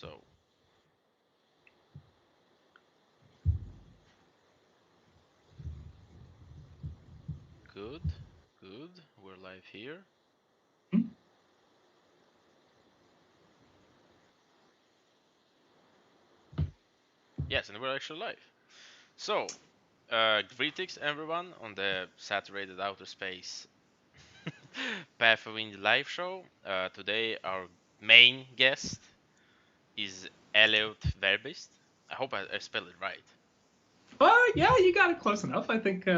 So, good, good. We're live here. Yes, and we're actually live. So, greetings everyone on the Saturated Outer Space Path of Indie Live Show. Today our main guest is Elliott Verbiest. I hope I spelled it right. Yeah, you got it close enough. I think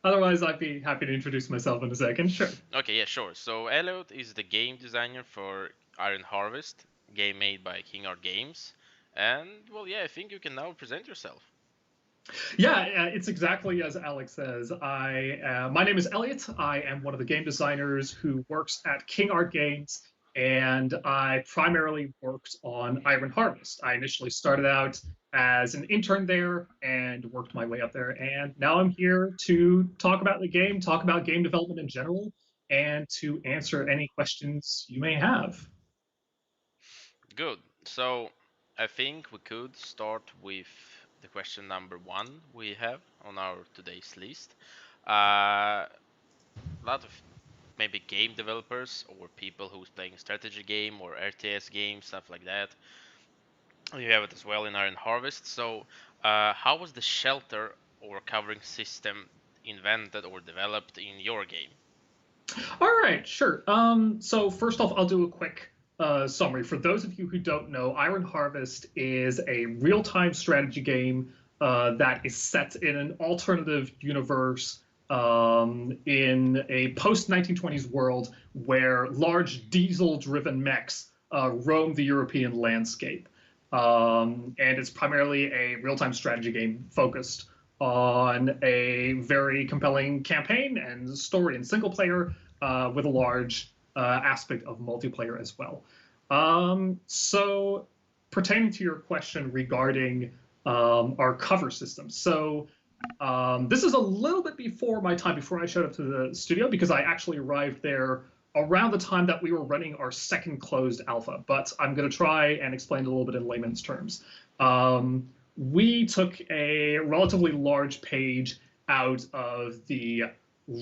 otherwise I'd be happy to introduce myself in a second. Sure. Okay, yeah, sure. So Elliott is the game designer for Iron Harvest, game made by King Art Games. And well, yeah, I think you can now present yourself. Yeah, it's exactly as Alex says. My name is Elliott. I am one of the game designers who works at King Art Games, and I primarily worked on Iron Harvest. I initially started out as an intern there and worked my way up there, and now I'm here to talk about the game, talk about game development in general, and to answer any questions you may have. Good. So I think we could start with the question number one we have on our today's list. A lot of maybe game developers or people who's playing a strategy game or RTS game, stuff like that. You have it as well in Iron Harvest. So how was the shelter or covering system invented or developed in your game? All right, sure. So first off, I'll do a quick summary. For those of you who don't know, Iron Harvest is a real-time strategy game that is set in an alternative universe in a post-1920s world where large diesel-driven mechs roam the European landscape. And it's primarily a real-time strategy game focused on a very compelling campaign and story and single player with a large aspect of multiplayer as well. So pertaining to your question regarding our cover system. So this is a little bit before my time, before I showed up to the studio, because I actually arrived there around the time that we were running our second closed alpha, but I'm going to try and explain it a little bit in layman's terms. We took a relatively large page out of the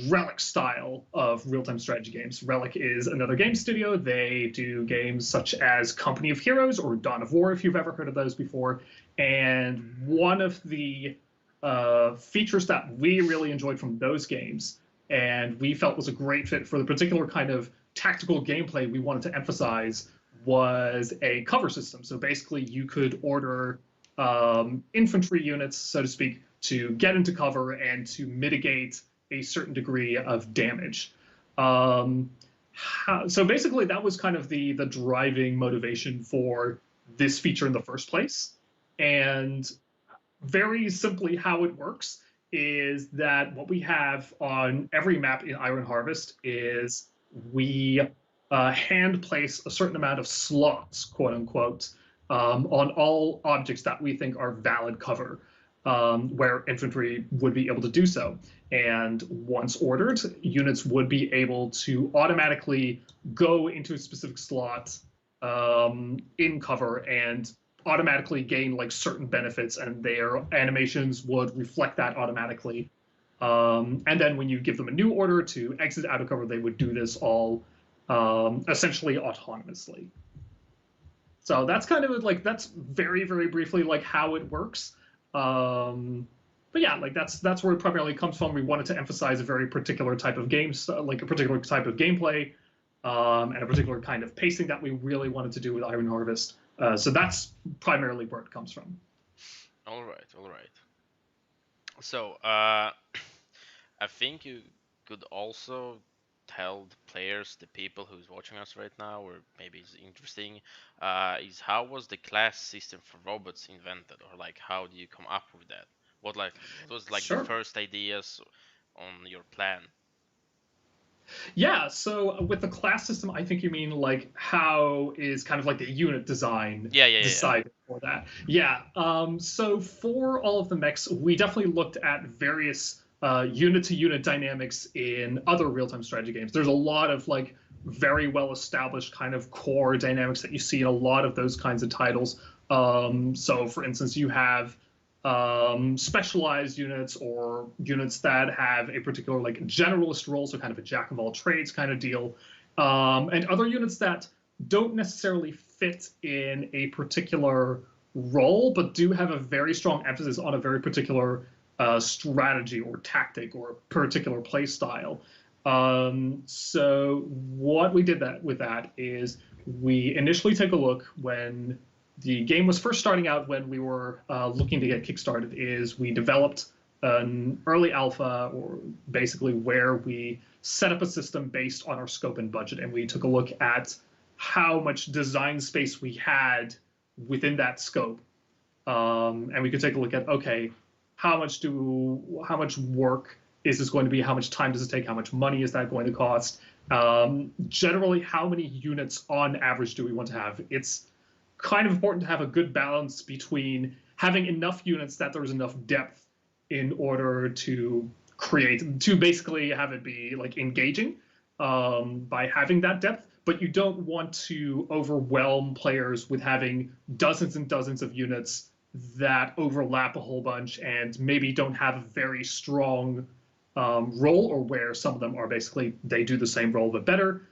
Relic style of real-time strategy games. Relic is another game studio. They do games such as Company of Heroes or Dawn of War, if you've ever heard of those before. And one of the features that we really enjoyed from those games and we felt was a great fit for the particular kind of tactical gameplay we wanted to emphasize was a cover system. So basically you could order infantry units, so to speak, to get into cover and to mitigate a certain degree of damage. So basically that was kind of the driving motivation for this feature in the first place. And very simply how it works is that what we have on every map in Iron Harvest is we hand place a certain amount of slots, quote unquote, on all objects that we think are valid cover, where infantry would be able to do so. And once ordered, units would be able to automatically go into a specific slot in cover and automatically gain like certain benefits, and their animations would reflect that automatically. And then when you give them a new order to exit out of cover, they would do this all essentially autonomously. So that's kind of like, that's very, very briefly like how it works. But yeah, like that's where it primarily comes from. We wanted to emphasize a very particular type of games, like a particular type of gameplay, and a particular kind of pacing that we really wanted to do with Iron Harvest. So that's primarily where it comes from. All right, all right. So I think you could also tell the players, the people who's watching us right now, or maybe it's interesting, is how was the class system for robots invented, or like how do you come up with that? What was like the Sure. first ideas on your plan? Yeah, so with the class system, I think you mean like how is kind of like the unit design Yeah. decided for that. Yeah, so for all of the mechs, we definitely looked at various unit-to-unit dynamics in other real-time strategy games. There's a lot of like very well established kind of core dynamics that you see in a lot of those kinds of titles. So, for instance, you have specialized units or units that have a particular like generalist role, so kind of a jack of all trades kind of deal, and other units that don't necessarily fit in a particular role, but do have a very strong emphasis on a very particular strategy or tactic or particular play style. So what we did with that is we initially take a look when the game was first starting out, when we were looking to get kickstarted, is we developed an early alpha, or basically where we set up a system based on our scope and budget, and we took a look at how much design space we had within that scope, and we could take a look at, okay, how much work is this going to be? How much time does it take? How much money is that going to cost? Generally, how many units on average do we want to have? It's kind of important to have a good balance between having enough units that there's enough depth in order to basically have it be like engaging by having that depth, but you don't want to overwhelm players with having dozens and dozens of units that overlap a whole bunch and maybe don't have a very strong role, or where some of them are basically they do the same role but better,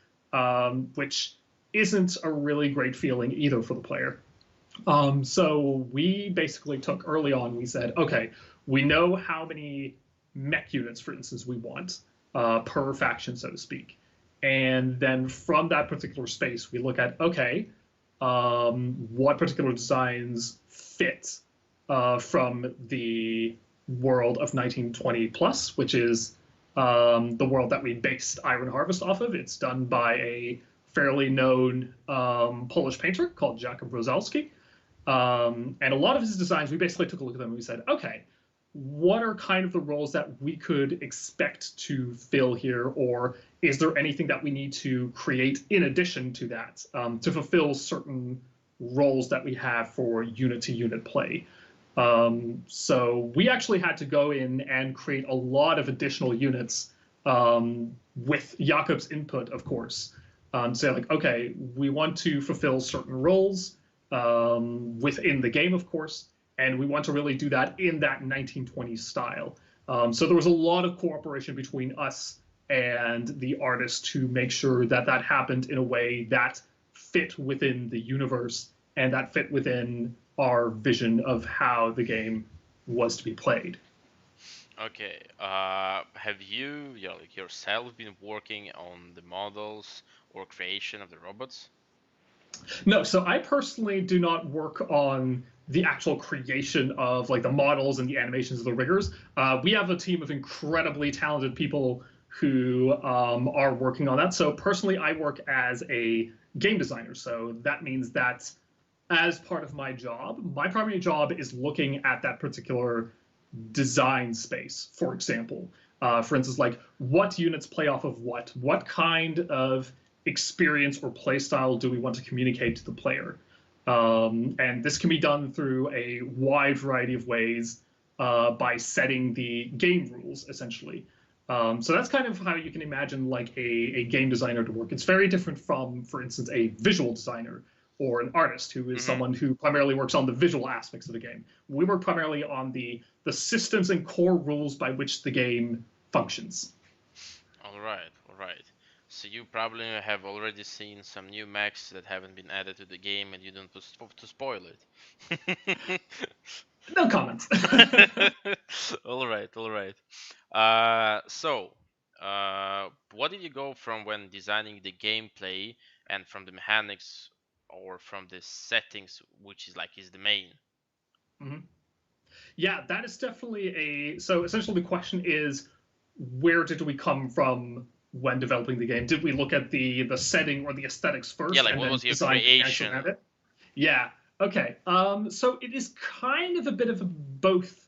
which isn't a really great feeling either for the player. So we basically took early on, we said, okay, we know how many mech units, for instance, we want per faction, so to speak. And then from that particular space, we look at, okay, what particular designs fit from the world of 1920 plus, which is the world that we based Iron Harvest off of. It's done by a fairly known Polish painter called Jakub Rosalski. And a lot of his designs, we basically took a look at them and we said, okay, what are kind of the roles that we could expect to fill here? Or is there anything that we need to create in addition to that to fulfill certain roles that we have for unit-to-unit play? So we actually had to go in and create a lot of additional units with Jakub's input, of course. Say like, okay, we want to fulfill certain roles within the game, of course, and we want to really do that in that 1920s style. So there was a lot of cooperation between us and the artist to make sure that that happened in a way that fit within the universe and that fit within our vision of how the game was to be played. Okay. Have you, like yourself, been working on the models or creation of the robots? No, so I personally do not work on the actual creation of like the models and the animations of the riggers. We have a team of incredibly talented people who are working on that. So personally, I work as a game designer. So that means that as part of my job, my primary job is looking at that particular design space, for example. For instance, like what units play off of what kind of experience or play style do we want to communicate to the player? And this can be done through a wide variety of ways by setting the game rules, essentially. So that's kind of how you can imagine like a game designer to work. It's very different from, for instance, a visual designer or an artist who is someone who primarily works on the visual aspects of the game. We work primarily on the systems and core rules by which the game functions. All right, all right. So you probably have already seen some new mechs that haven't been added to the game, and you don't want to spoil it. No comments. All right, all right. What did you go from when designing the gameplay and from the mechanics or from the settings, which is the main? Mm-hmm. Yeah, that is definitely so essentially the question is, where did we come from when developing the game? Did we look at the setting or the aesthetics first? Yeah, like what was your creation? Yeah. Okay. So it is kind of a bit of both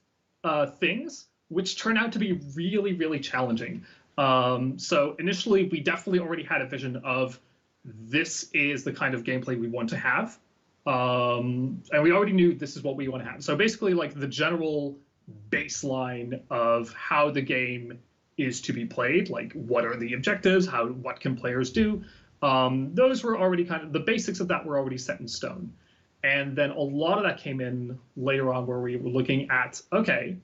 things, which turn out to be really, really challenging. So initially, we definitely already had a vision of this is the kind of gameplay we want to have. And we already knew this is what we want to have. So basically, like the general baseline of how the game is to be played, like what are the objectives, what can players do, those were already kind of, the basics of that were already set in stone. And then a lot of that came in later on where we were looking at, okay,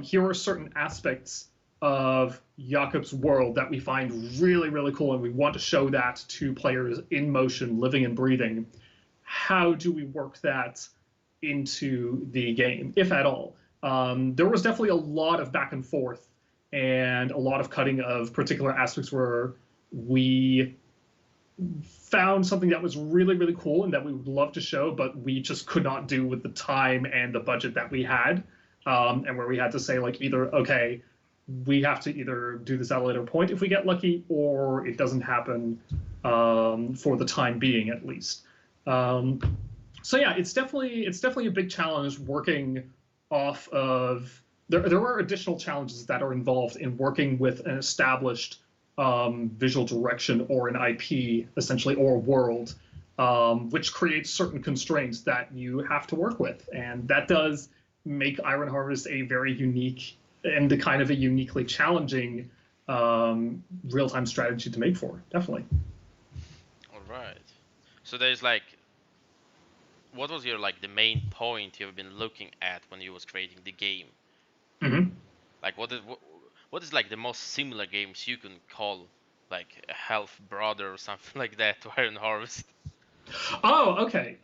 here are certain aspects of Jakob's world that we find really, really cool, and we want to show that to players in motion, living and breathing. How do we work that into the game, if at all? There was definitely a lot of back and forth and a lot of cutting of particular aspects where we found something that was really, really cool and that we would love to show, but we just could not do with the time and the budget that we had. And where we had to say, like, either, okay, we have to either do this at a later point if we get lucky, or it doesn't happen for the time being, at least. So yeah, it's definitely a big challenge working off of. There are additional challenges that are involved in working with an established visual direction or an IP, essentially, or world, which creates certain constraints that you have to work with, and that does make Iron Harvest a very unique and the kind of a uniquely challenging real-time strategy to make for, definitely. All right. So there's like, what was your like the main point you've been looking at when you was creating the game? Mm-hmm. Like what is like the most similar games you can call like a half brother or something like that to Iron Harvest? Oh, okay.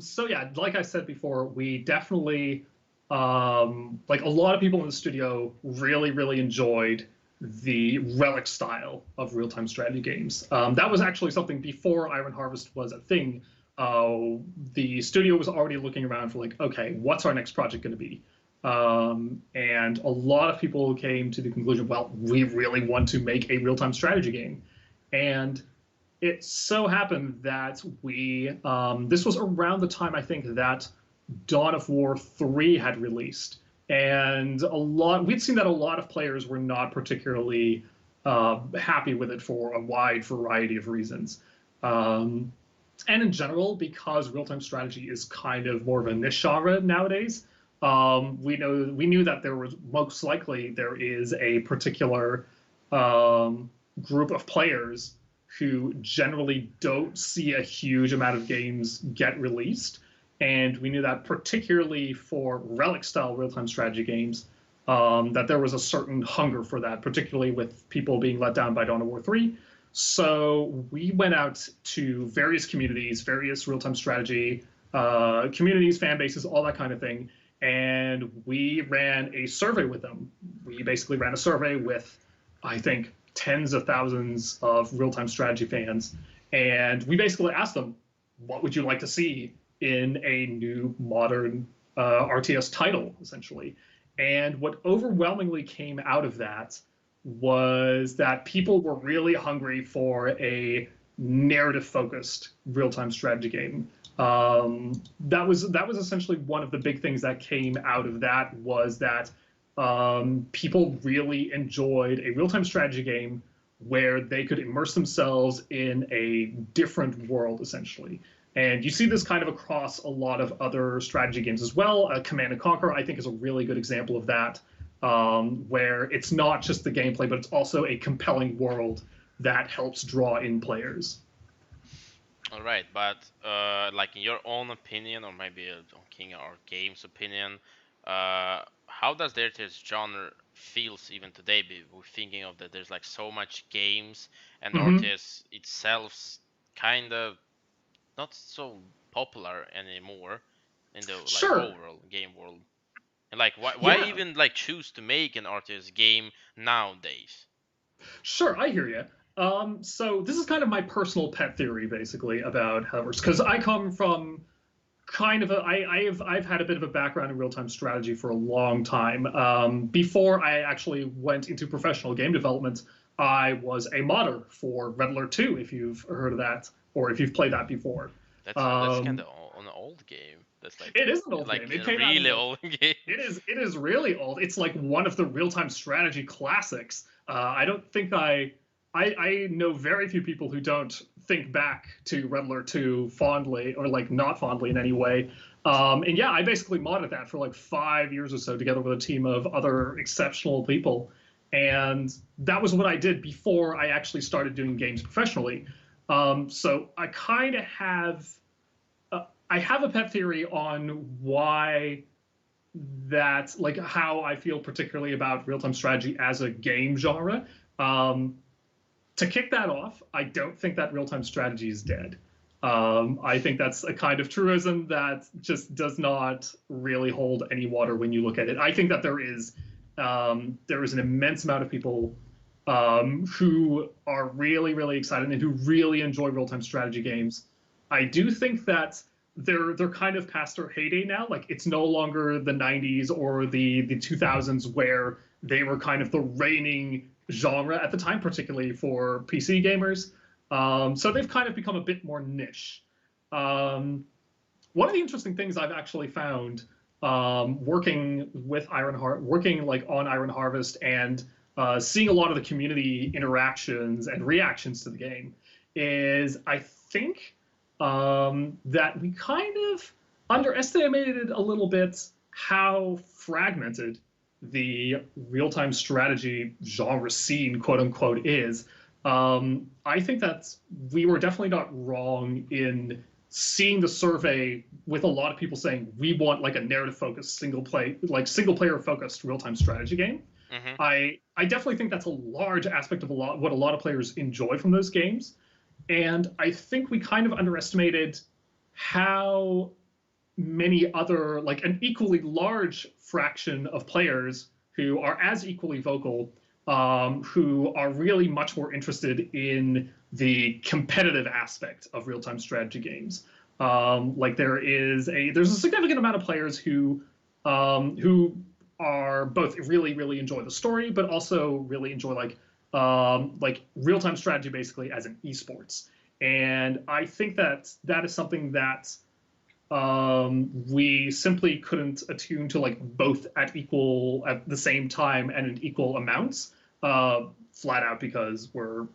So yeah, like I said before, we definitely like a lot of people in the studio really, really enjoyed the relic style of real-time strategy games. That was actually something before Iron Harvest was a thing. The studio was already looking around for like, okay, what's our next project going to be? And a lot of people came to the conclusion, well, we really want to make a real-time strategy game. And it so happened that this was around the time, I think, that Dawn of War 3 had released. And we'd seen that a lot of players were not particularly happy with it for a wide variety of reasons. And in general, because real-time strategy is kind of more of a niche genre nowadays, we knew that there was most likely there is a particular group of players who generally don't see a huge amount of games get released. And we knew that particularly for relic-style real-time strategy games, that there was a certain hunger for that, particularly with people being let down by Dawn of War 3. So we went out to various communities, various real-time strategy communities, fan bases, all that kind of thing, and we ran a survey with them. We basically ran a survey with, I think, tens of thousands of real-time strategy fans, and we basically asked them, what would you like to see in a new modern RTS title, essentially? And what overwhelmingly came out of that was that people were really hungry for a narrative-focused real-time strategy game. That was essentially one of the big things that came out of that, was that people really enjoyed a real-time strategy game where they could immerse themselves in a different world, essentially. And you see this kind of across a lot of other strategy games as well. Command and Conquer, I think, is a really good example of that, where it's not just the gameplay, but it's also a compelling world that helps draw in players. All right, but like in your own opinion, or maybe King or Game's opinion, how does the RTS genre feels even today? We're thinking of that there's like so much games, and RTS itself's kind of not so popular anymore in the like overall game world. And like why even like choose to make an RTS game nowadays? Sure, I hear you. So this is kind of my personal pet theory, basically, about how it works, because I come from kind of I've had a bit of a background in real-time strategy for a long time. Before I actually went into professional game development, I was a modder for Red Alert 2, if you've heard of that, or if you've played that before. That's kind of an old game. That's like, it is an old game. It came out really old game. It is really old. It's like one of the real-time strategy classics. I don't think I know very few people who don't think back to Red Alert 2 fondly, or like not fondly in any way. And yeah, I basically modded that for like 5 years or so together with a team of other exceptional people. And that was what I did before I actually started doing games professionally. So I kind of have I have a pet theory on why that, like, how I feel particularly about real-time strategy as a game genre. Um, to kick that off, I don't think that real-time strategy is dead. I think that's a kind of truism that just does not really hold any water when you look at it. I think that there is an immense amount of people who are really, really excited and who really enjoy real-time strategy games. I do think that they're kind of past their heyday now. Like, it's no longer the 90s or the 2000s where they were kind of the reigning genre at the time, particularly for PC gamers. So they've kind of become a bit more niche. One of the interesting things I've actually found working like on Iron Harvest and seeing a lot of the community interactions and reactions to the game is I think that we kind of underestimated a little bit how fragmented the real-time strategy genre scene, quote unquote, is. I think that we were definitely not wrong in seeing the survey with a lot of people saying we want like a narrative-focused, single-player focused real-time strategy game. Mm-hmm. I definitely think that's a large aspect of what a lot of players enjoy from those games. And I think we kind of underestimated how many other, like an equally large fraction of players who are as equally vocal, who are really much more interested in the competitive aspect of real-time strategy games. Like there's a significant amount of players who are both really, really enjoy the story, but also really enjoy like real-time strategy basically as an esports. And I think that is something that we simply couldn't attune to like both at the same time and in equal amounts, flat out because we're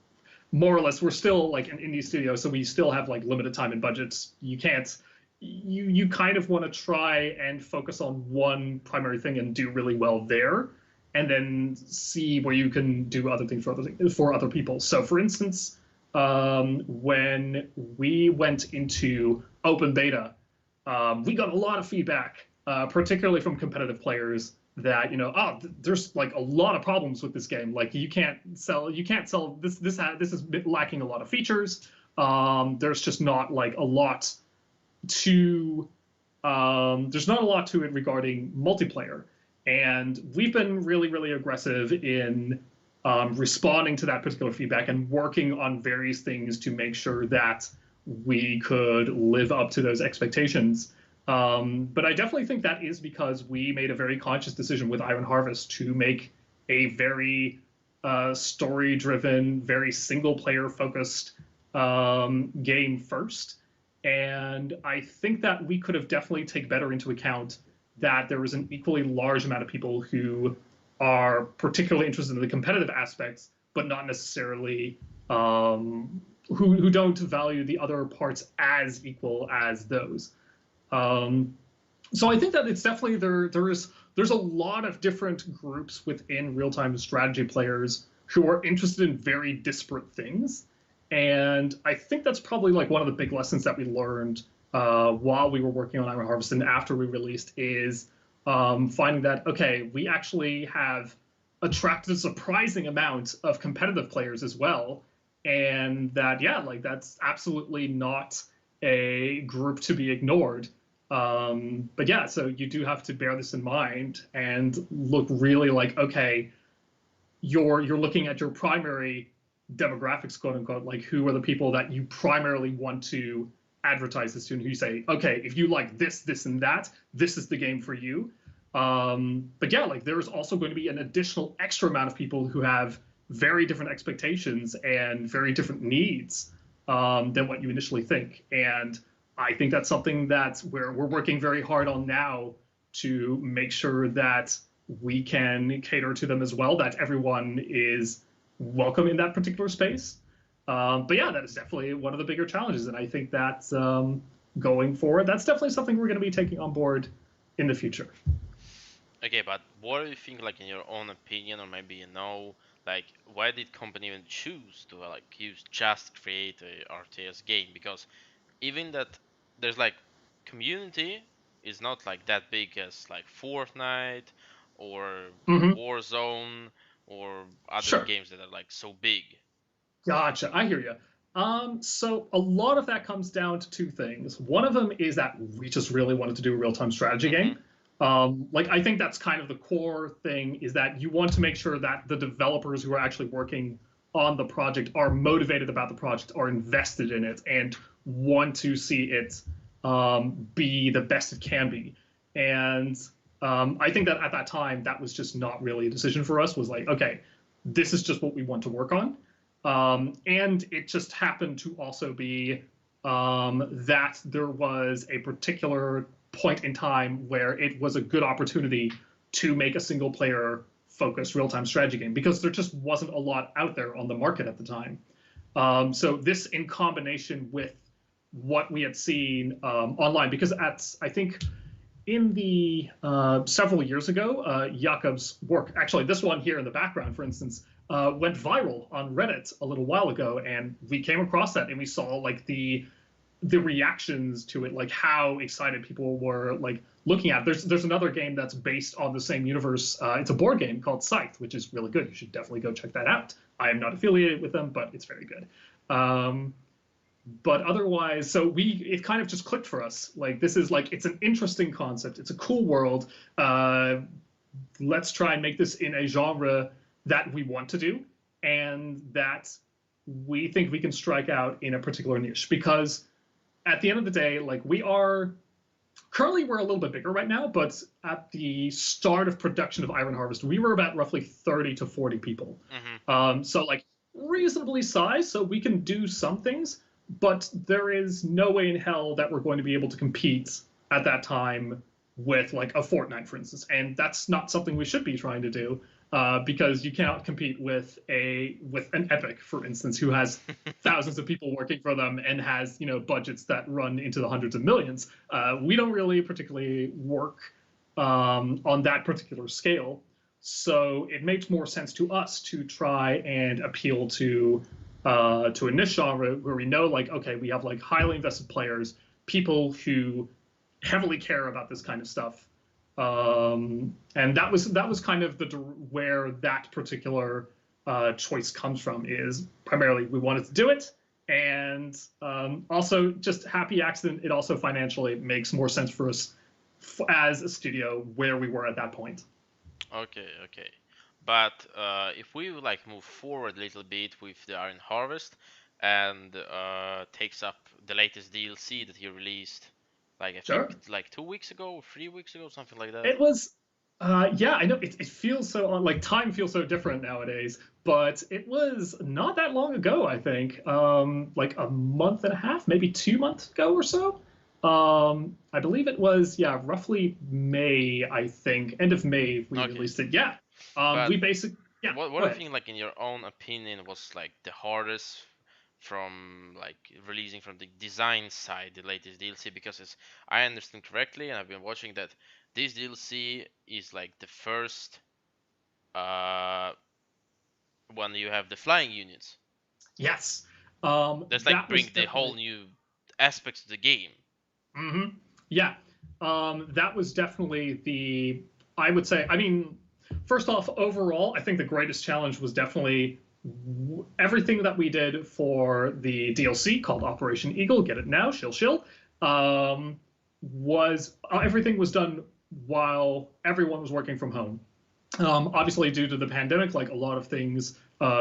still like an indie studio, so we still have like limited time and budgets. You kind of want to try and focus on one primary thing and do really well there, and then see where you can do other things for other people. So for instance, when we went into open beta, we got a lot of feedback, particularly from competitive players, that there's like a lot of problems with this game. Like you can't sell this. This is lacking a lot of features. There's just not like a lot to there's not a lot to it regarding multiplayer. And we've been really, really aggressive in responding to that particular feedback and working on various things to make sure that we could live up to those expectations. But I definitely think that is because we made a very conscious decision with Iron Harvest to make a very story-driven, very single-player focused game first. And I think that we could have definitely taken better into account that there was an equally large amount of people who are particularly interested in the competitive aspects, but not necessarily who don't value the other parts as equal as those. So I think that it's definitely there's a lot of different groups within real-time strategy players who are interested in very disparate things. And I think that's probably like one of the big lessons that we learned while we were working on Iron Harvest and after we released is finding that, okay, we actually have attracted a surprising amount of competitive players as well. And that, yeah, like that's absolutely not a group to be ignored. But yeah, so you do have to bear this in mind and look really like, okay, you're looking at your primary demographics, quote unquote, like who are the people that you primarily want to advertise this to, and who you say, okay, if you like this, this, and that, this is the game for you. But yeah, like there's also going to be an additional extra amount of people who have very different expectations and very different needs than what you initially think. And I think that's something that we're working very hard on now to make sure that we can cater to them as well, that everyone is welcome in that particular space. But yeah, that is definitely one of the bigger challenges. And I think that's going forward, that's definitely something we're going to be taking on board in the future. Okay, but what do you think, like in your own opinion, or maybe like why did company even choose to like use just create a RTS game? Because even that there's like community is not like that big as like Fortnite or Hmm. Warzone or other Sure. games that are like so big. Gotcha. I hear you. So a lot of that comes down to two things. One of them is that we just really wanted to do a real-time strategy Mm-hmm. game. Like I think that's kind of the core thing is that you want to make sure that the developers who are actually working on the project are motivated about the project, are invested in it, and want to see it be the best it can be. And I think that at that time, that was just not really a decision for us. Was like, okay, this is just what we want to work on. And it just happened to also be that there was a particular point in time where it was a good opportunity to make a single player focused real time strategy game because there just wasn't a lot out there on the market at the time. So this in combination with what we had seen online, because I think in the several years ago, Jakob's work, actually this one here in the background, for instance, went viral on Reddit a little while ago, and we came across that and we saw like the reactions to it, like how excited people were like looking at it. There's another game that's based on the same universe. It's a board game called Scythe, which is really good. You should definitely go check that out. I am not affiliated with them, but it's very good. But otherwise, so it kind of just clicked for us. Like this is like it's an interesting concept. It's a cool world. Let's try and make this in a genre that we want to do and that we think we can strike out in a particular niche. Because at the end of the day, like we're a little bit bigger right now, but at the start of production of Iron Harvest, we were about roughly 30 to 40 people. Mm-hmm. So like reasonably sized, so we can do some things, but there is no way in hell that we're going to be able to compete at that time with like a Fortnite, for instance. And that's not something we should be trying to do. Because you cannot compete with an Epic, for instance, who has thousands of people working for them and has budgets that run into the hundreds of millions. We don't really particularly work on that particular scale, so it makes more sense to us to try and appeal to a niche genre where we know, like, okay, we have like highly invested players, people who heavily care about this kind of stuff. And that was kind of where that particular choice comes from, is primarily we wanted to do it, and also just happy accident. It also financially makes more sense for us as a studio where we were at that point. Okay, okay. But if we like move forward a little bit with the Iron Harvest and takes up the latest DLC that he released, like I think Sure. like 2 weeks ago, or 3 weeks ago, something like that. It was, yeah, I know it feels so like time feels so different nowadays, but it was not that long ago, I think, like a month and a half, maybe 2 months ago or so. I believe it was, yeah, roughly May, I think, end of May we Okay, released it. Yeah. but We basically, yeah, what go do you ahead. think, like in your own opinion, was like the hardest from like releasing from the design side, the latest DLC? Because it's, I understand correctly, and I've been watching that this DLC is like the first uh when you have the flying units. Yes. That's like That was bring the definitely, whole new aspects to the game. hmm yeah. That was definitely I would say, I mean, first off, overall, I think the greatest challenge was definitely everything that we did for the DLC called Operation Eagle. Get it now, shill shill. Was everything was done while everyone was working from home. Obviously, due to the pandemic, like a lot of things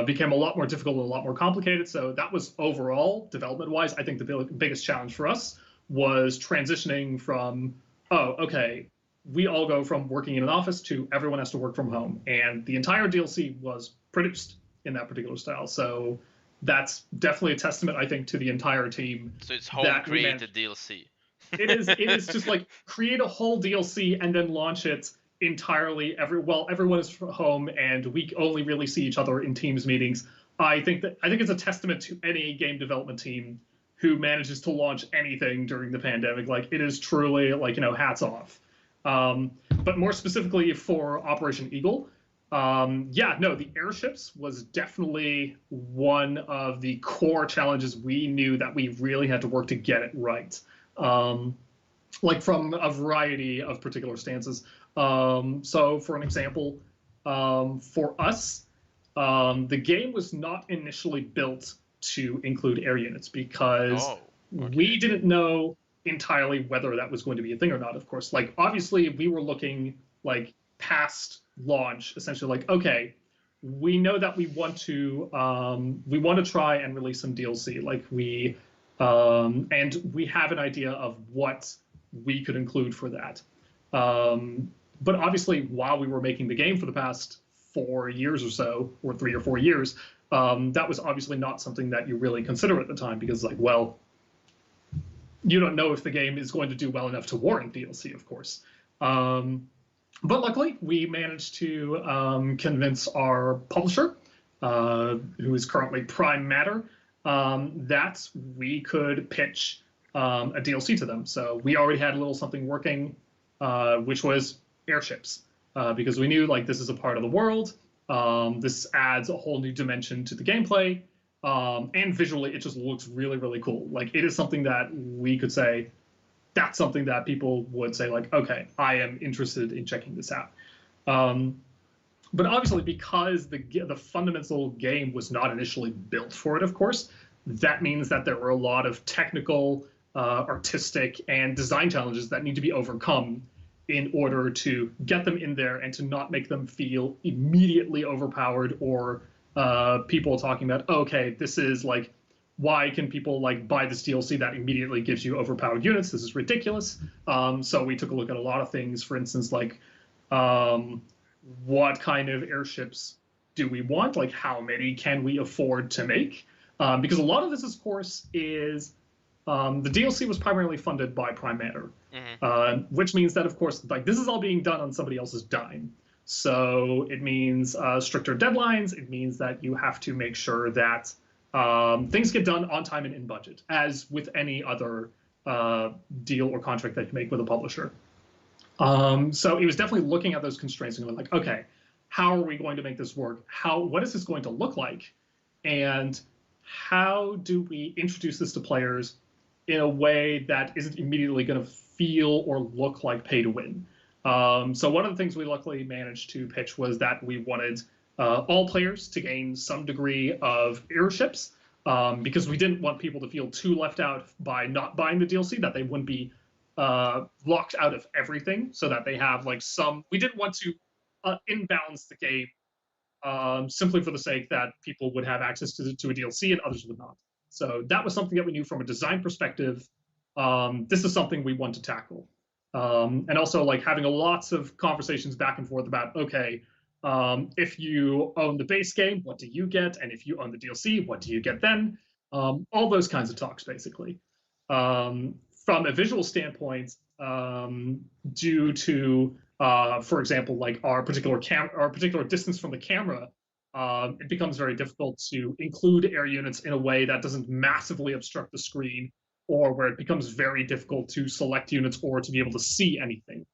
became a lot more difficult and a lot more complicated. So that was overall, development-wise, I think the biggest challenge for us was transitioning from, oh, okay, we all go from working in an office to everyone has to work from home, and the entire DLC was produced in that particular style. So that's definitely a testament, I think, to the entire team So it's home that we managed. created DLC. It is just like create a whole DLC and then launch it entirely everyone is home and we only really see each other in Teams meetings. I think it's a testament to any game development team who manages to launch anything during the pandemic. Like it is truly like hats off. But more specifically for Operation Eagle, Yeah, no, the airships was definitely one of the core challenges we knew that we really had to work to get it right. Like from a variety of particular stances. So, for an example, for us, the game was not initially built to include air units because Oh, okay. we didn't know entirely whether that was going to be a thing or not. Of course, like obviously we were looking like past launch, essentially like okay, we know that we want to try and release some DLC, like and we have an idea of what we could include for that. But obviously, while we were making the game for the past 4 years or so, or 3 or 4 years, that was obviously not something that you really consider at the time because, like, well, you don't know if the game is going to do well enough to warrant DLC, of course. But luckily, we managed to convince our publisher, who is currently Prime Matter, that we could pitch a DLC to them. So we already had a little something working, which was airships, because we knew like this is a part of the world. This adds a whole new dimension to the gameplay, and visually it just looks really, really cool. Like it is something that we could say, that's something that people would say like, okay, I am interested in checking this out. But obviously, because the fundamental game was not initially built for it, of course, that means that there were a lot of technical, artistic, and design challenges that need to be overcome in order to get them in there and to not make them feel immediately overpowered or people talking about, okay, this is like, why can people like buy this DLC that immediately gives you overpowered units? This is ridiculous. So we took a look at a lot of things, for instance, like what kind of airships do we want? Like how many can we afford to make? Because a lot of this, of course, is the DLC was primarily funded by Prime Matter, which means that, of course, like this is all being done on somebody else's dime. So it means stricter deadlines. It means that you have to make sure that things get done on time and in budget, as with any other deal or contract that you make with a publisher. So it was definitely looking at those constraints and going like, okay, how are we going to make this work? What is this going to look like? And how do we introduce this to players in a way that isn't immediately going to feel or look like pay to win? So one of the things we luckily managed to pitch was that we wanted all players to gain some degree of airships, because we didn't want people to feel too left out by not buying the DLC, that they wouldn't be locked out of everything, so that they have like some. We didn't want to imbalance the game simply for the sake that people would have access to a DLC and others would not. So that was something that we knew from a design perspective. This is something we want to tackle. And also like having lots of conversations back and forth about, okay, if you own the base game, what do you get? And if you own the DLC, what do you get then? All those kinds of talks, basically. From a visual standpoint, due to, for example, like our particular distance from the camera, it becomes very difficult to include air units in a way that doesn't massively obstruct the screen, or where it becomes very difficult to select units or to be able to see anything.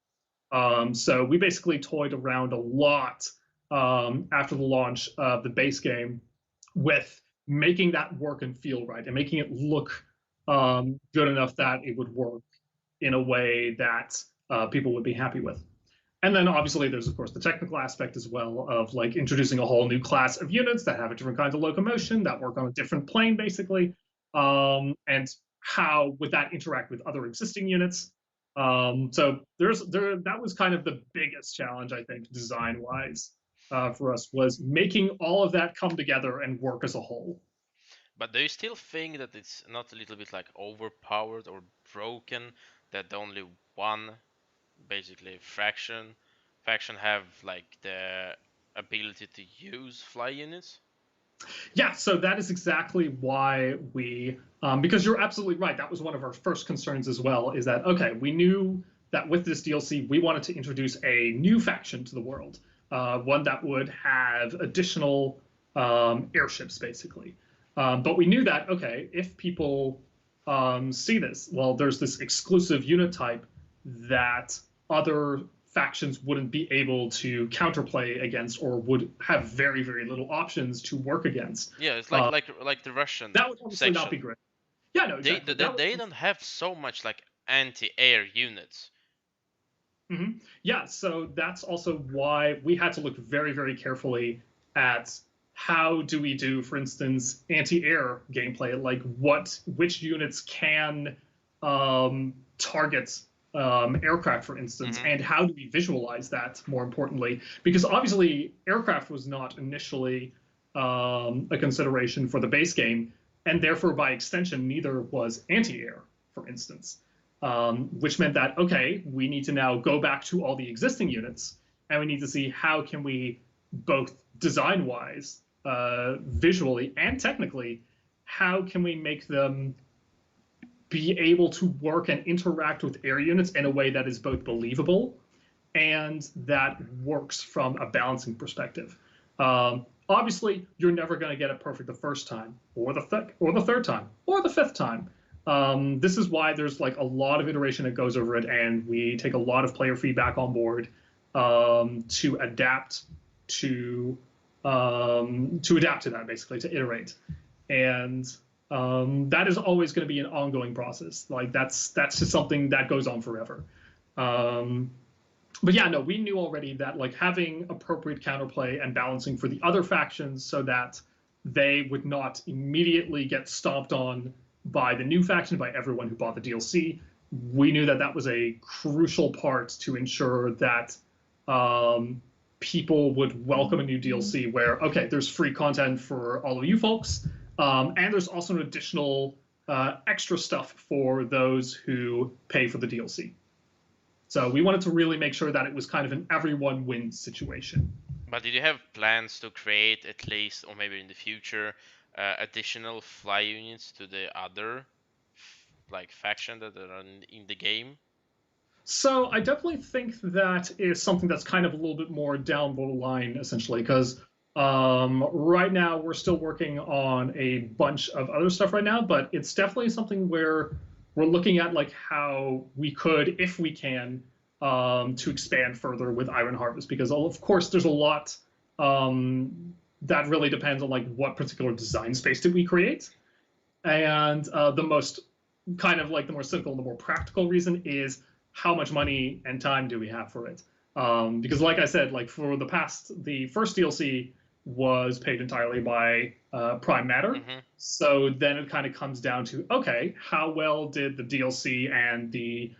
So we basically toyed around a lot after the launch of the base game with making that work and feel right and making it look good enough that it would work in a way that people would be happy with. And then obviously there's, of course, the technical aspect as well of like introducing a whole new class of units that have a different kinds of locomotion, that work on a different plane, basically, and how would that interact with other existing units. So that was kind of the biggest challenge, I think, design-wise, for us, was making all of that come together and work as a whole. But do you still think that it's not a little bit like overpowered or broken, that only one basically faction have like the ability to use fly units? Yeah, so that is exactly why we, because you're absolutely right. That was one of our first concerns as well, is that, okay, we knew that with this DLC, we wanted to introduce a new faction to the world, one that would have additional airships, basically. But we knew that, okay, if people see this, well, there's this exclusive unit type that other factions wouldn't be able to counterplay against, or would have very, very little options to work against. Yeah, it's like the Russian That would obviously section. not be great. Yeah, no, exactly. They don't have so much like anti-air units. Yeah, so that's also why we had to look very, very carefully at how do we do, for instance, anti-air gameplay, like which units can target aircraft, for instance, and how do we visualize that, more importantly, because obviously aircraft was not initially a consideration for the base game, and therefore by extension neither was anti-air, for instance. Which meant that, okay, we need to now go back to all the existing units, and we need to see how can we, both design-wise, visually, and technically, how can we make them be able to work and interact with air units in a way that is both believable and that works from a balancing perspective. Obviously, you're never going to get it perfect the first time, or the third time, or the fifth time. This is why there's like a lot of iteration that goes over it, and we take a lot of player feedback on board to adapt to that, basically, to iterate. And that is always going to be an ongoing process. Like that's just something that goes on forever. But yeah, no, we knew already that like having appropriate counterplay and balancing for the other factions so that they would not immediately get stomped on by the new faction, by everyone who bought the DLC. We knew that that was a crucial part to ensure that people would welcome a new DLC where, okay, there's free content for all of you folks, and there's also an additional extra stuff for those who pay for the DLC. So we wanted to really make sure that it was kind of an everyone wins situation. But did you have plans to create at least, or maybe in the future, additional fly units to the other like faction that are in the game? So I definitely think that is something that's kind of a little bit more down the line, essentially, because right now we're still working on a bunch of other stuff right now, but it's definitely something where we're looking at like how we could, if we can, to expand further with Iron Harvest, because of course there's a lot that really depends on like what particular design space did we create, and the most kind of like the more cynical and the more practical reason is how much money and time do we have for it? Because like I said, like for the first DLC was paid entirely by Prime Matter. So then it kind of comes down to, okay, how well did the DLC and the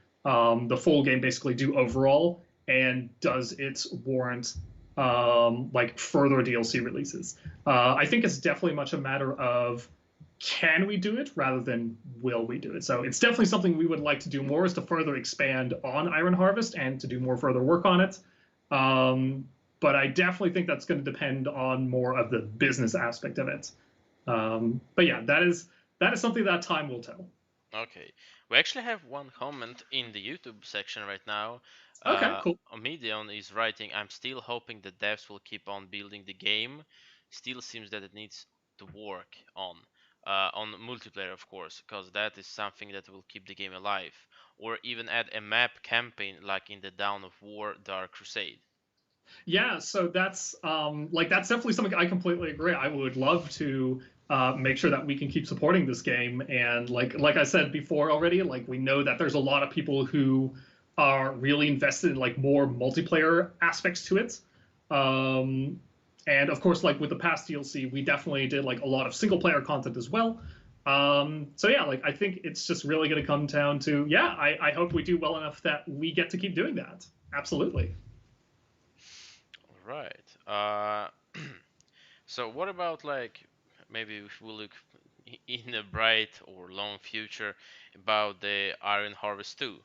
full game basically do overall, and does it warrant like further DLC releases? I think it's definitely much a matter of can we do it rather than will we do it. So it's definitely something we would like to do more, is to further expand on Iron Harvest and to do more further work on it. But I definitely think that's going to depend on more of the business aspect of it. But yeah, that is something that time will tell. Okay, we actually have one comment in the YouTube section right now. Okay, cool. Omedion is writing, "I'm still hoping the devs will keep on building the game. Still seems that it needs to work on multiplayer, of course, because that is something that will keep the game alive. Or even add a map campaign like in the Dawn of War Dark Crusade." Yeah, so that's that's definitely something I completely agree. I would love to make sure that we can keep supporting this game, and like I said before already, like we know that there's a lot of people who are really invested in like more multiplayer aspects to it. And of course, like with the past DLC, we definitely did like a lot of single player content as well. So yeah, like I think it's just really going to come down to, yeah, I hope we do well enough that we get to keep doing that. Absolutely. Right. So what about like maybe if we look in a bright or long future about the Iron Harvest 2?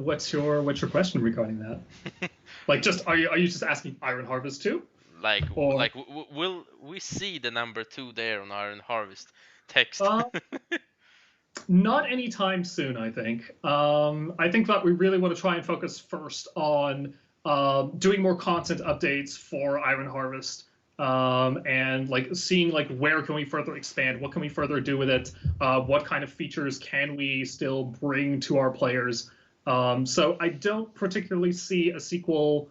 What's your question regarding that? Like, just are you just asking Iron Harvest 2? Will we see the number 2 there on Iron Harvest text? Not anytime soon, I think. I think that we really want to try and focus first on doing more content updates for Iron Harvest, and like seeing like where can we further expand, what can we further do with it, what kind of features can we still bring to our players. So I don't particularly see a sequel,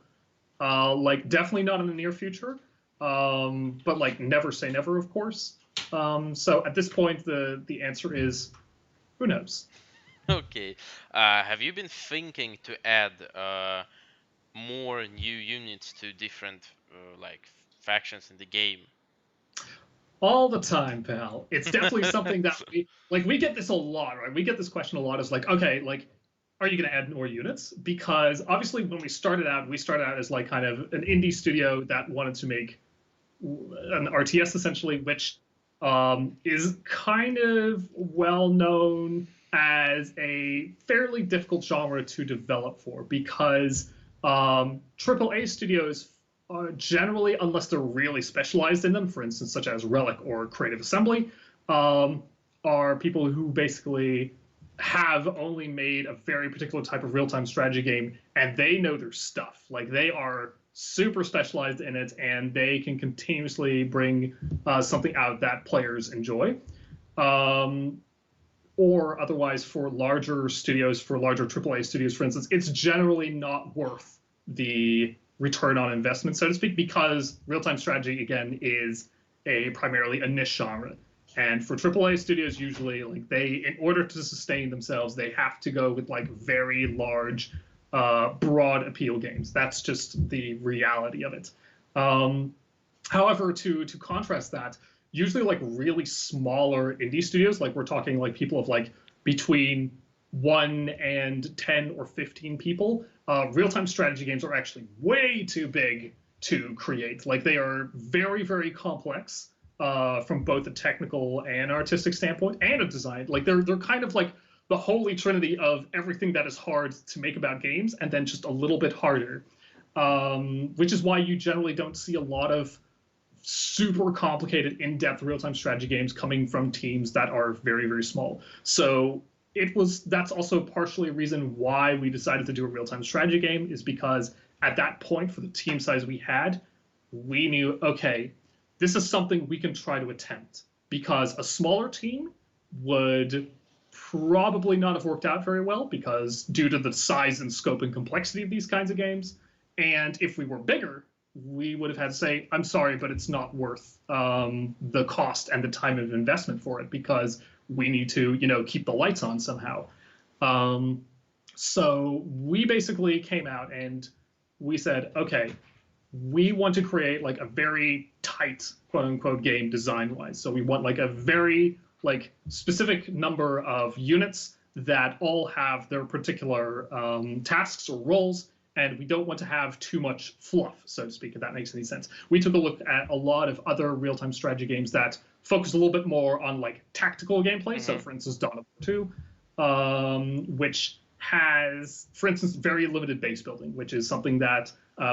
like definitely not in the near future, but like never say never, of course. So at this point, the answer is who knows. Okay. Have you been thinking to add more new units to different like factions in the game? All the time, pal. It's definitely something that we get this a lot, right? We get this question a lot. Is like, okay, like, are you going to add more units? Because obviously, when we started out as like kind of an indie studio that wanted to make an RTS essentially, which is kind of well known as a fairly difficult genre to develop for because AAA studios generally, unless they're really specialized in them, for instance, such as Relic or Creative Assembly, are people who basically have only made a very particular type of real-time strategy game, and they know their stuff. Like, they are super specialized in it, and they can continuously bring something out that players enjoy. Or otherwise, for larger studios, for larger AAA studios, for instance, it's generally not worth the return on investment, so to speak, because real-time strategy, again, is primarily a niche genre. And for AAA studios, usually, like in order to sustain themselves, they have to go with like very large, broad appeal games. That's just the reality of it. However, to contrast that, usually like really smaller indie studios, like we're talking like people of like between 1 and 10 or 15 people, real-time strategy games are actually way too big to create. Like, they are very, very complex from both a technical and artistic standpoint, and a design. Like, they're kind of like the holy trinity of everything that is hard to make about games, and then just a little bit harder. Which is why you generally don't see a lot of super complicated, in-depth real-time strategy games coming from teams that are very, very small. So that's also partially a reason why we decided to do a real-time strategy game, is because at that point, for the team size we had, we knew, okay, this is something we can try to attempt, because a smaller team would probably not have worked out very well, because due to the size and scope and complexity of these kinds of games. And if we were bigger, we would have had to say, I'm sorry, but it's not worth the cost and the time of investment for it, because we need to, keep the lights on somehow. So we basically came out and we said, okay, we want to create like a very tight, quote unquote, game design wise. So we want like a very like specific number of units that all have their particular tasks or roles. And we don't want to have too much fluff, so to speak, if that makes any sense. We took a look at a lot of other real-time strategy games that focus a little bit more on like tactical gameplay. Mm-hmm. So, for instance, Dawn of War 2, which has, for instance, very limited base building, which is something that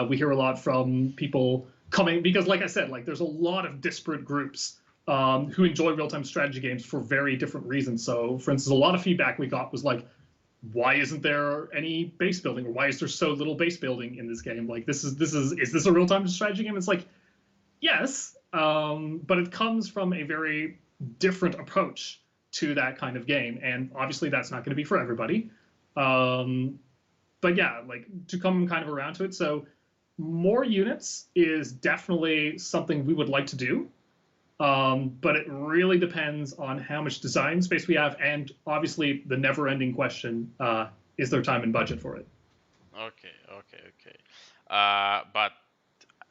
we hear a lot from people coming, because, like I said, like there's a lot of disparate groups who enjoy real-time strategy games for very different reasons. So, for instance, a lot of feedback we got was like, why isn't there any base building, or why is there so little base building in this game? Like, is this a real-time strategy game? It's like, yes, but it comes from a very different approach to that kind of game, and obviously that's not going to be for everybody. But yeah, like, to come kind of around to it, so more units is definitely something we would like to do. But it really depends on how much design space we have, and obviously the never-ending question, is there time and budget for it? Okay. But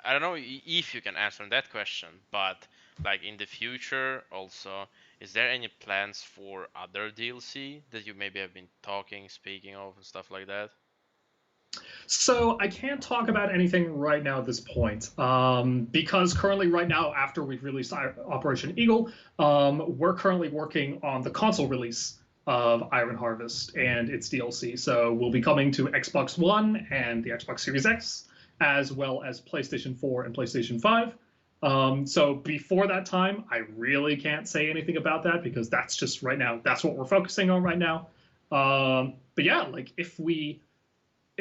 I don't know if you can answer that question, but like in the future also, is there any plans for other DLC that you maybe have been speaking of and stuff like that? So I can't talk about anything right now at this point, because currently right now, after we've released Operation Eagle, we're currently working on the console release of Iron Harvest and its DLC. So we'll be coming to Xbox One and the Xbox Series X, as well as PlayStation 4 and PlayStation 5. So before that time, I really can't say anything about that, because that's just right now, that's what we're focusing on right now. But yeah, like if we...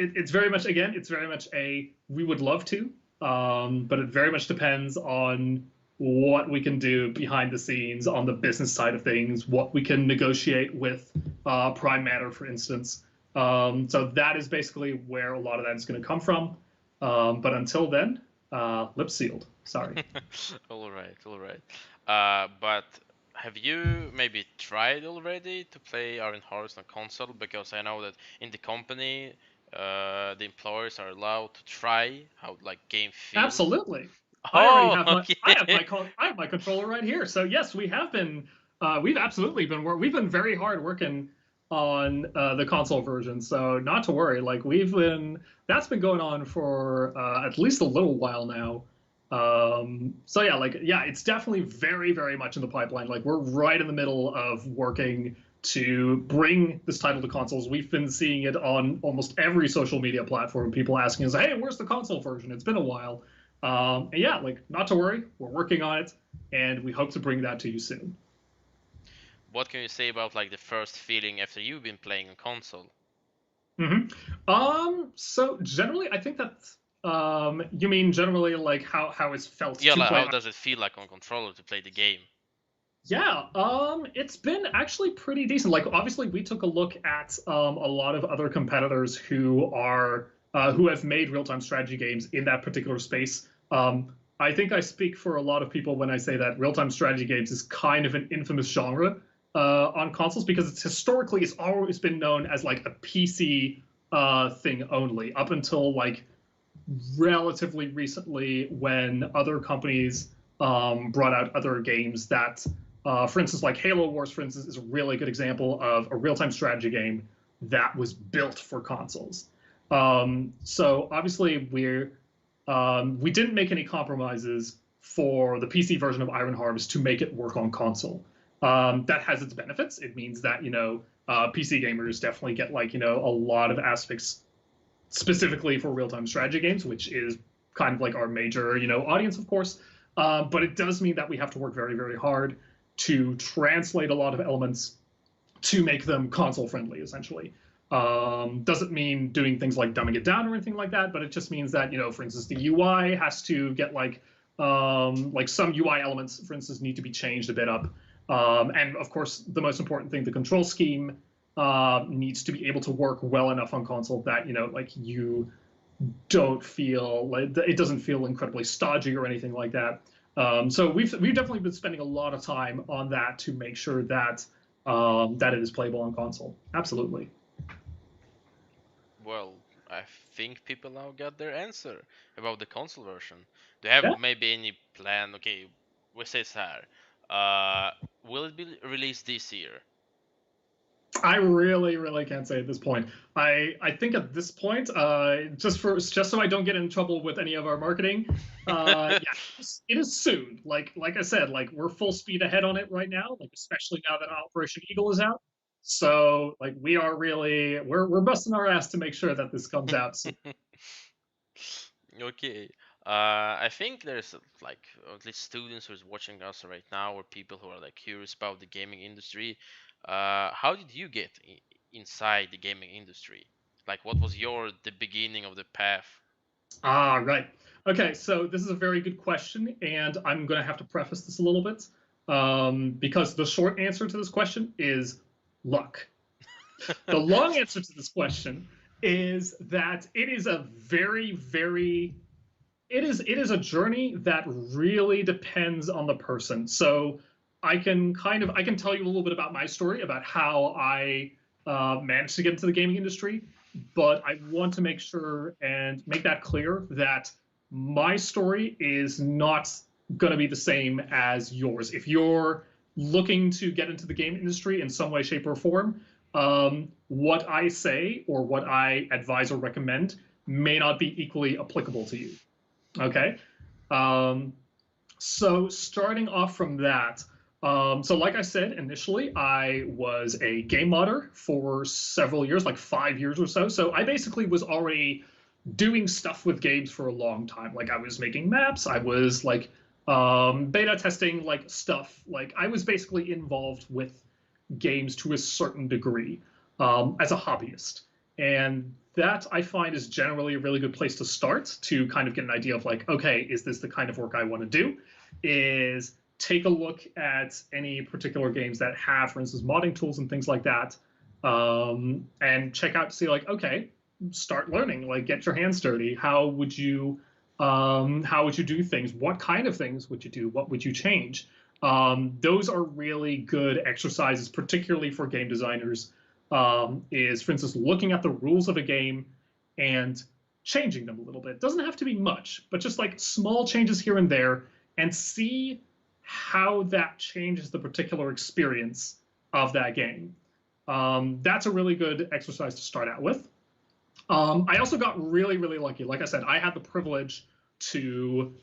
It's very much, again, it's very much we would love to. But it very much depends on what we can do behind the scenes on the business side of things, what we can negotiate with Prime Matter, for instance. So that is basically where a lot of that is going to come from. But until then, lip sealed. Sorry. All right, all right. But have you maybe tried already to play Iron Harvest on console? Because I know that in the company, the employees are allowed to try how like game feels. Absolutely. I already Oh, have my okay. I have my controller right here. So yes, we have been we've absolutely been we've been very hard working on the console version. So not to worry. Like that's been going on for at least a little while now. So yeah, it's definitely very very much in the pipeline. Like we're right in the middle of working to bring this title to consoles. We've been seeing it on almost every social media platform. People asking us, "Hey, where's the console version? It's been a while." And yeah, like not to worry, we're working on it, and we hope to bring that to you soon. What can you say about like the first feeling after you've been playing on console? So generally, I think that you mean generally like how it's felt Yeah, to like play. how does it feel like on controller to play the game? Yeah, it's been actually pretty decent. Like, obviously, we took a look at a lot of other competitors who have made real-time strategy games in that particular space. I think I speak for a lot of people when I say that real-time strategy games is kind of an infamous genre on consoles because it's always been known as like a PC thing only up until like relatively recently when other companies brought out other games that for instance, like Halo Wars, for instance, is a really good example of a real-time strategy game that was built for consoles. So obviously we didn't make any compromises for the PC version of Iron Harvest to make it work on console. That has its benefits. It means that PC gamers definitely get like a lot of aspects specifically for real-time strategy games, which is kind of like our major audience, of course. But it does mean that we have to work very, very hard to translate a lot of elements to make them console friendly, essentially. Doesn't mean doing things like dumbing it down or anything like that, but it just means that, for instance, the UI has to get like some UI elements, for instance, need to be changed a bit up. And of course, the most important thing, the control scheme needs to be able to work well enough on console that, like you don't feel like it doesn't feel incredibly stodgy or anything like that. So we've definitely been spending a lot of time on that to make sure that that it is playable on console. Absolutely. Well, I think people now got their answer about the console version. Do you have Yeah. maybe any plan? Okay, we say so. Will it be released this year? I really, really can't say at this point. I think at this point, just so I don't get in trouble with any of our marketing, yeah, it is soon. Like I said, like we're full speed ahead on it right now. Like especially now that Operation Eagle is out. So like we are really we're busting our ass to make sure that this comes out soon. Okay. I think there's like at least students who's watching us right now, or people who are like curious about the gaming industry. How did you get inside the gaming industry? Like, what was the beginning of the path? Ah, right. Okay, so this is a very good question, and I'm going to have to preface this a little bit because the short answer to this question is luck. The long answer to this question is that it is a very, very it is a journey that really depends on the person. So I can tell you a little bit about my story about how I managed to get into the gaming industry, but I want to make sure and make that clear that my story is not going to be the same as yours. If you're looking to get into the game industry in some way, shape, or form, what I say or what I advise or recommend may not be equally applicable to you. Okay. So starting off from that, so like I said, initially I was a game modder for several years, like 5 years or so. So I basically was already doing stuff with games for a long time. Like I was making maps, I was like beta testing like stuff. Like I was basically involved with games to a certain degree as a hobbyist. And that I find is generally a really good place to start to kind of get an idea of like, okay, is this the kind of work I want to do? Is take a look at any particular games that have, for instance, modding tools and things like that, and check out to see like, okay, start learning, like get your hands dirty. How would you do things? What kind of things would you do? What would you change? Those are really good exercises, particularly for game designers. Is, for instance, looking at the rules of a game and changing them a little bit. It doesn't have to be much, but just like small changes here and there, and see how that changes the particular experience of that game. That's a really good exercise to start out with. I also got really, really lucky. Like I said, I had the privilege to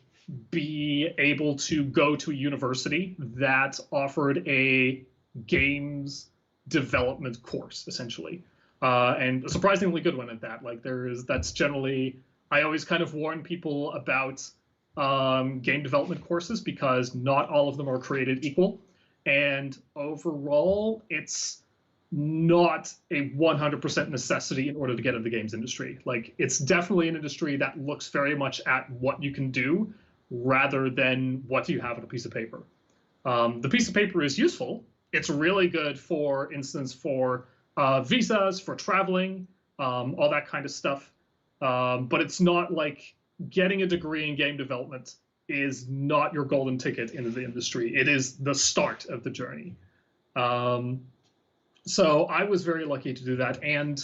be able to go to a university that offered a games development course, essentially, and a surprisingly good one at that. Like that's generally, I always kind of warn people about game development courses because not all of them are created equal, and overall, it's not a 100% necessity in order to get into the games industry. Like, it's definitely an industry that looks very much at what you can do rather than what you have on a piece of paper. The piece of paper is useful. It's really good, for instance, for visas, for traveling, all that kind of stuff. But it's not like getting a degree in game development is not your golden ticket into the industry. It is the start of the journey. So I was very lucky to do that. And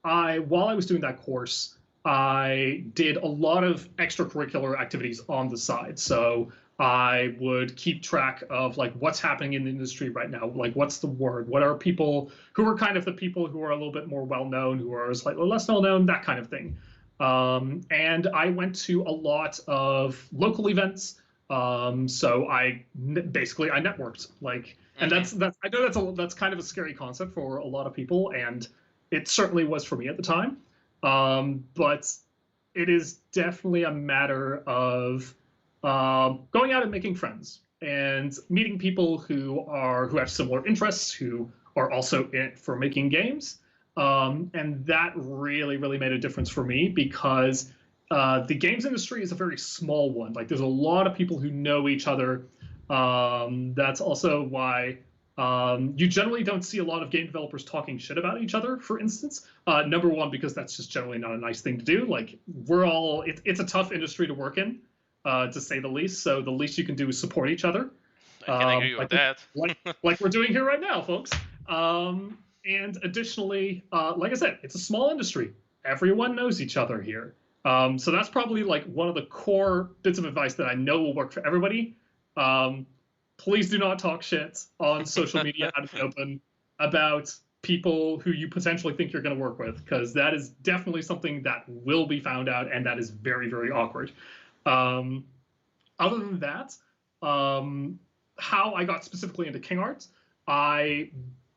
while I was doing that course, I did a lot of extracurricular activities on the side. So I would keep track of like what's happening in the industry right now. Like, what's the word? What are people who are kind of the people who are a little bit more well-known, who are slightly less well-known, that kind of thing. And I went to a lot of local events. So I networked, like, and that's I know that's kind of a scary concept for a lot of people, and it certainly was for me at the time. But it is definitely a matter of going out and making friends and meeting people who have similar interests, who are also in it for making games. And that really, really made a difference for me because the games industry is a very small one. Like, there's a lot of people who know each other. That's also why you generally don't see a lot of game developers talking shit about each other, for instance. Number one, because that's just generally not a nice thing to do. Like, it's a tough industry to work in, to say the least. So the least you can do is support each other. I can agree with that. like we're doing here right now, folks. And additionally, like I said, it's a small industry. Everyone knows each other here. So that's probably like one of the core bits of advice that I know will work for everybody. Please do not talk shit on social media out of the open about people who you potentially think you're going to work with, because that is definitely something that will be found out, and that is very, very awkward. Other than that, how I got specifically into King Art, I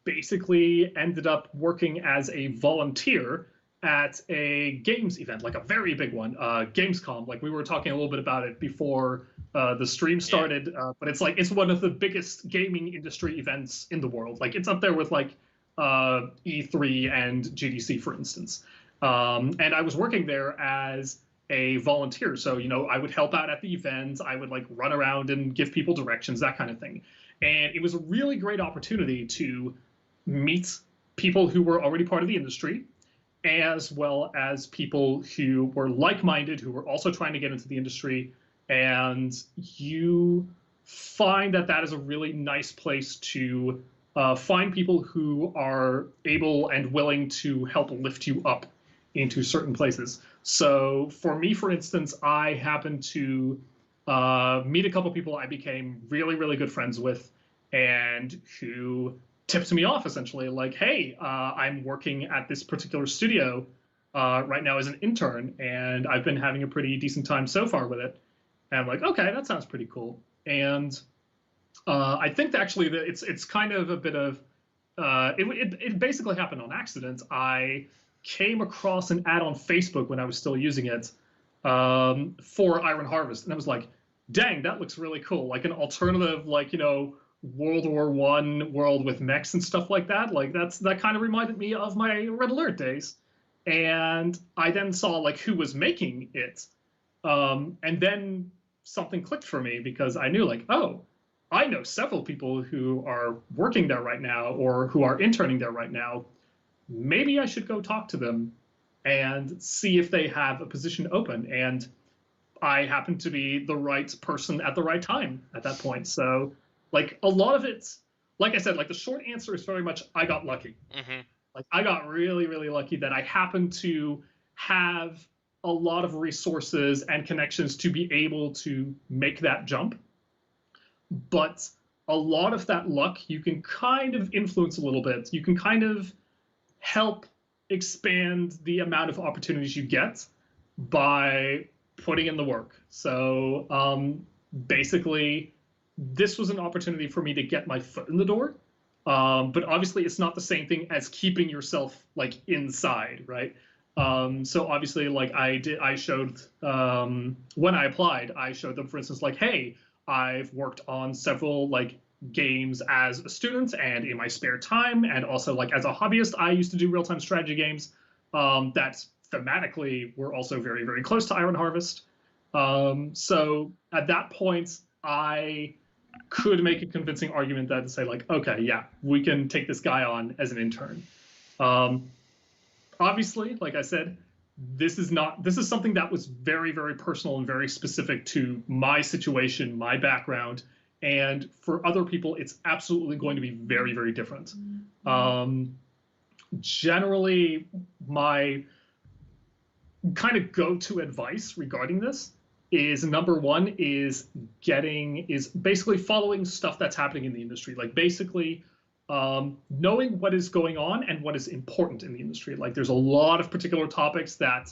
basically ended up working as a volunteer at a games event, like a very big one, Gamescom. Like, we were talking a little bit about it before the stream started, but it's one of the biggest gaming industry events in the world. Like, it's up there with like E3 and GDC, for instance. And I was working there as a volunteer. So, I would help out at the events. I would like run around and give people directions, that kind of thing. And it was a really great opportunity to meet people who were already part of the industry, as well as people who were like-minded, who were also trying to get into the industry. And you find that is a really nice place to find people who are able and willing to help lift you up into certain places. So for me, for instance, I happened to meet a couple people I became really, really good friends with, and who tipped me off, essentially, like, hey, I'm working at this particular studio right now as an intern, and I've been having a pretty decent time so far with it. And I'm like, okay, that sounds pretty cool. And I think that actually that it's kind of a bit of, it basically happened on accident. I came across an ad on Facebook when I was still using it for Iron Harvest, and I was like, dang, that looks really cool. Like an alternative, like, World War I world with mechs and stuff like that. Like, that kind of reminded me of my Red Alert days. And I then saw like who was making it. And then something clicked for me because I knew like, oh, I know several people who are working there right now or who are interning there right now. Maybe I should go talk to them and see if they have a position open. And I happened to be the right person at the right time at that point. So like a lot of it's, like I said, like the short answer is very much I got lucky. Like I got really, really lucky that I happened to have a lot of resources and connections to be able to make that jump. But a lot of that luck you can kind of influence a little bit. You can kind of help expand the amount of opportunities you get by putting in the work. So basically, this was an opportunity for me to get my foot in the door. But obviously, it's not the same thing as keeping yourself like inside, right? So obviously, like I showed when I applied, I showed them, for instance, like, hey, I've worked on several like games as a student and in my spare time, and also like as a hobbyist, I used to do real-time strategy games that thematically were also very, very close to Iron Harvest. So at that point, I could make a convincing argument that to say like, okay, yeah, we can take this guy on as an intern. Obviously, like I said, this is something that was very, very personal and very specific to my situation, my background, and for other people, it's absolutely going to be very, very different. Generally, my kind of go-to advice regarding this is number one is basically following stuff that's happening in the industry. Like basically knowing what is going on and what is important in the industry. Like there's a lot of particular topics that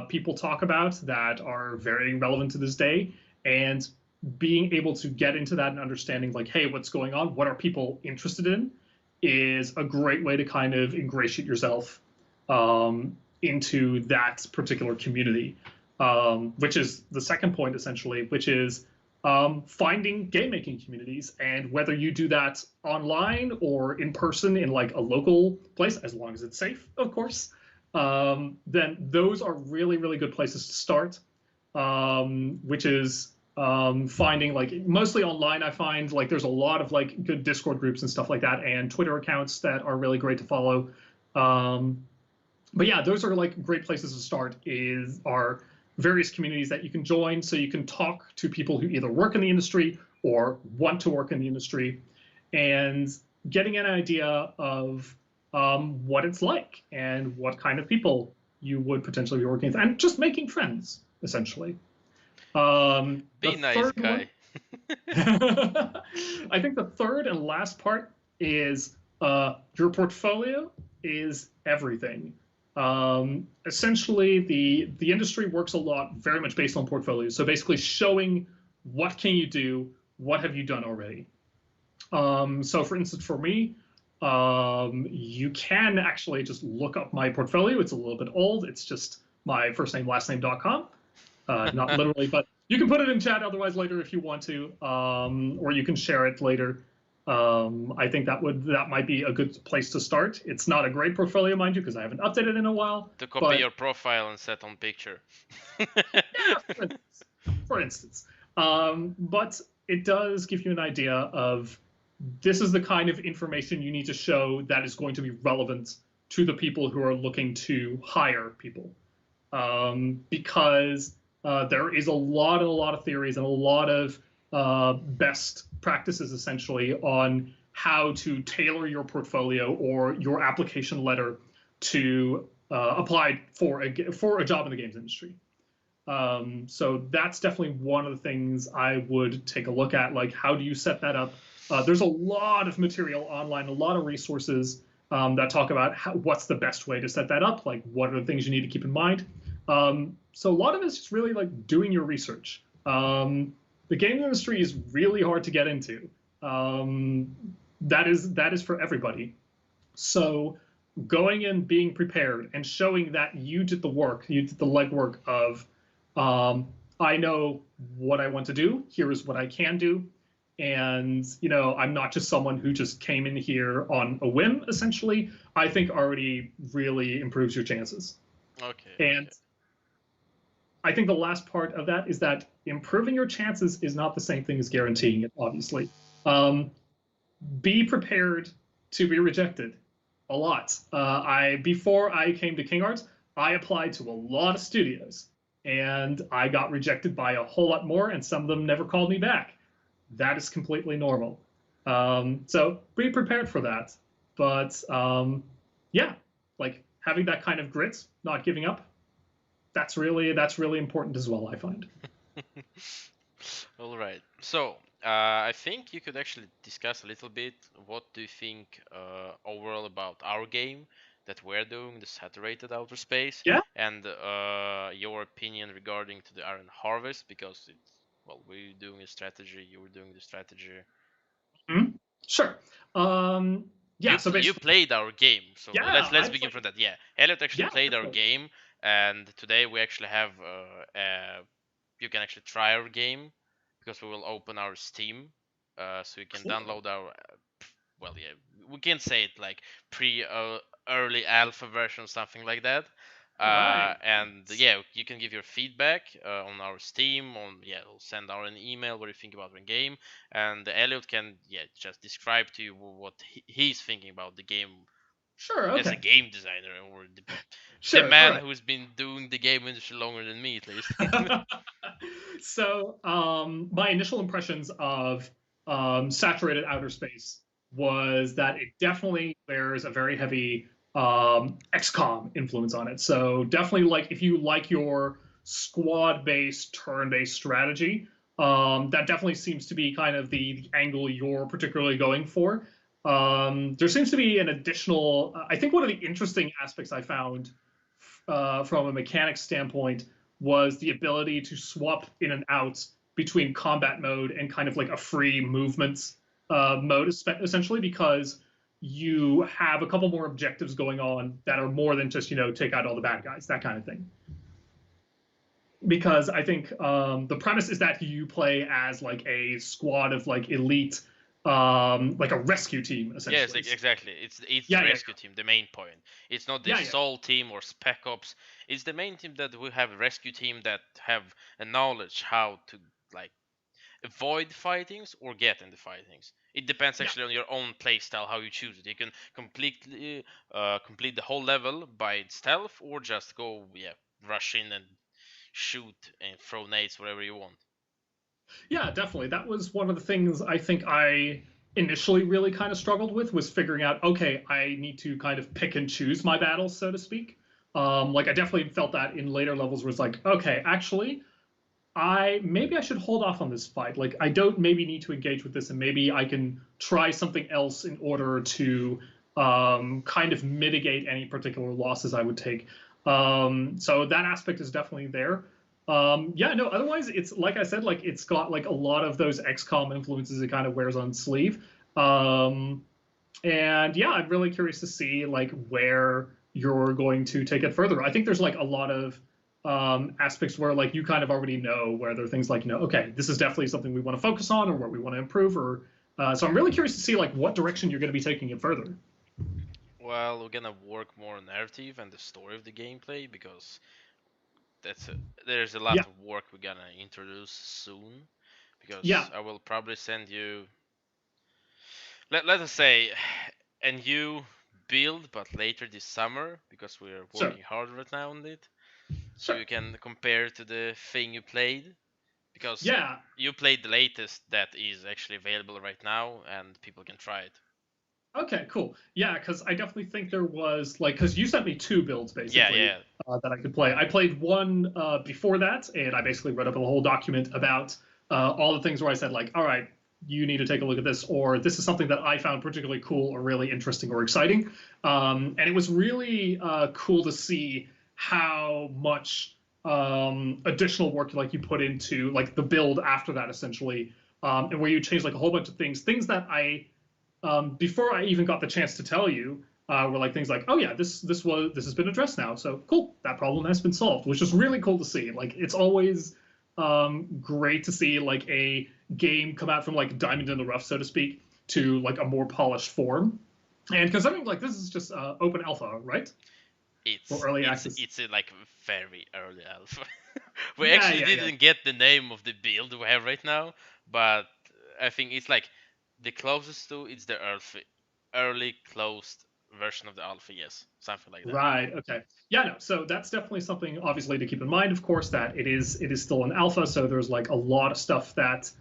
people talk about that are very relevant to this day, and being able to get into that and understanding like, hey, what's going on? What are people interested in? Is a great way to kind of ingratiate yourself into that particular community, which is the second point essentially, which is finding game making communities, and whether you do that online or in person in like a local place, as long as it's safe, of course, then those are really, really good places to start, which is finding like mostly online. I find like there's a lot of like good Discord groups and stuff like that, and Twitter accounts that are really great to follow. But yeah, those are like great places to start, are various communities that you can join so you can talk to people who either work in the industry or want to work in the industry, and getting an idea of what it's like and what kind of people you would potentially be working with, and just making friends, essentially. Be nice, guy. I think the third and last part is your portfolio is everything. Essentially, the industry works a lot very much based on portfolios. So basically showing what can you do, what have you done already. So for instance, for me, you can actually just look up my portfolio. It's a little bit old. It's just my first name, last name.com. Not literally, but you can put it in chat otherwise later if you want to, or you can share it later. I think that might be a good place to start. It's not a great portfolio, mind you, because I haven't updated in a while. To copy your profile and set on picture. Yeah, for instance. But it does give you an idea of this is the kind of information you need to show that is going to be relevant to the people who are looking to hire people. Because there is a lot of theories and a lot of best practices essentially on how to tailor your portfolio or your application letter to apply for a job in the games industry. So that's definitely one of the things I would take a look at. Like, how do you set that up? There's a lot of material online, a lot of resources that talk about what's the best way to set that up. Like, what are the things you need to keep in mind? So a lot of it's just really like doing your research. The game industry is really hard to get into. That is for everybody. So going in, being prepared, and showing that you did the work, you did the legwork of, I know what I want to do, here is what I can do, and I'm not just someone who just came in here on a whim, essentially, I think already really improves your chances. Okay. And Okay. I think the last part of that is that improving your chances is not the same thing as guaranteeing it, obviously. Be prepared to be rejected a lot. Before I came to King Arts, I applied to a lot of studios, and I got rejected by a whole lot more, and some of them never called me back. That is completely normal. So be prepared for that. But yeah, like having that kind of grit, not giving up, that's really important as well, I find. All right. So, I think you could actually discuss a little bit what do you think overall about our game that we're doing, the Saturated Outer Space, Yeah. and your opinion regarding to the Iron Harvest, because it's, well, we're doing a strategy, you were doing the strategy. Mm-hmm. Sure. Yeah. So You basically, played our game, so yeah, let's begin from that. Yeah, Elliot actually yeah, played our definitely. game, and today we actually have you can actually try our game because we will open our Steam, so you can Cool. download our well, yeah, we can say it like pre early alpha version, something like that. All right. And yeah, you can give your feedback on our Steam. We'll send out an email what you think about the game, and Elliot can just describe to you what he's thinking about the game Sure. as a Okay. game designer, or the Sure. All man right. who's been doing the game industry longer than me, at least. So, my initial impressions of Saturated Outer Space was that it definitely bears a very heavy XCOM influence on it. So, definitely, like if you like your squad-based, turn-based strategy, that definitely seems to be kind of the angle you're particularly going for. There seems to be an additional. I think one of the interesting aspects I found from a mechanics standpoint was the ability to swap in and out between combat mode and kind of like a free movement mode, essentially, because you have a couple more objectives going on that are more than just take out all the bad guys, that kind of thing. Because I think the premise is that you play as like a squad of like elite, like a rescue team, essentially. Yes, exactly. It's Yeah, the yeah, rescue team, the main point. It's not the yeah, yeah. Soul team or Spec Ops. It's the main team that we have a rescue team that have a knowledge how to like avoid fightings or get in the fightings. It depends Yeah. actually on your own playstyle how you choose it. You can completely complete the whole level by stealth or just go rush in and shoot and throw nades wherever you want. Yeah, definitely. That was one of the things I think I initially really kind of struggled with was figuring out, okay, I need to kind of pick and choose my battles, so to speak. Like I definitely felt that in later levels was like, okay, actually, maybe I should hold off on this fight. Like I don't maybe need to engage with this, and maybe I can try something else in order to kind of mitigate any particular losses I would take. So that aspect is definitely there. Yeah, no. Otherwise, it's like I said, like it's got like a lot of those XCOM influences it kind of wears on sleeve. And yeah, I'm really curious to see like where you're going to take it further. I think there's like a lot of aspects where like you kind of already know where there are things like okay, this is definitely something we want to focus on or what we want to improve. Or so I'm really curious to see like what direction you're going to be taking it further. Well, we're gonna work more on narrative and the story of the gameplay because there's a lot Yeah, of work we're gonna introduce soon. yeah, Because I will probably send you, let us say, a new build, but later this summer because we're sure, working hard right now on it. So sure. you can compare to the thing you played because Yeah, you played the latest that is actually available right now and people can try it. okay, cool. Yeah, because I definitely think there was like because you sent me two builds Yeah, basically yeah. that I could play. I played one before that, and I basically read up a whole document about all the things where I said like, all right, you need to take a look at this, or this is something that I found particularly cool or really interesting or exciting. And it was really cool to see how much additional work like you put into like the build after that essentially, and where you change like a whole bunch of things that I before I even got the chance to tell you, were like things like, oh yeah, this has been addressed now, so cool, that problem has been solved, which is really cool to see. Like it's always great to see like a game come out from like diamond in the rough, so to speak, to like a more polished form. And considering like this is just open alpha, right? Or early access. It's a, like very early alpha. We Yeah, actually yeah, didn't get the name of the build we have right now, but I think it's like the closest to it's the early closed version of the alpha, yes, something like that. Right. Okay. Yeah. No. So that's definitely something, obviously, to keep in mind. Of course, that it is still an alpha, so there's like a lot of stuff that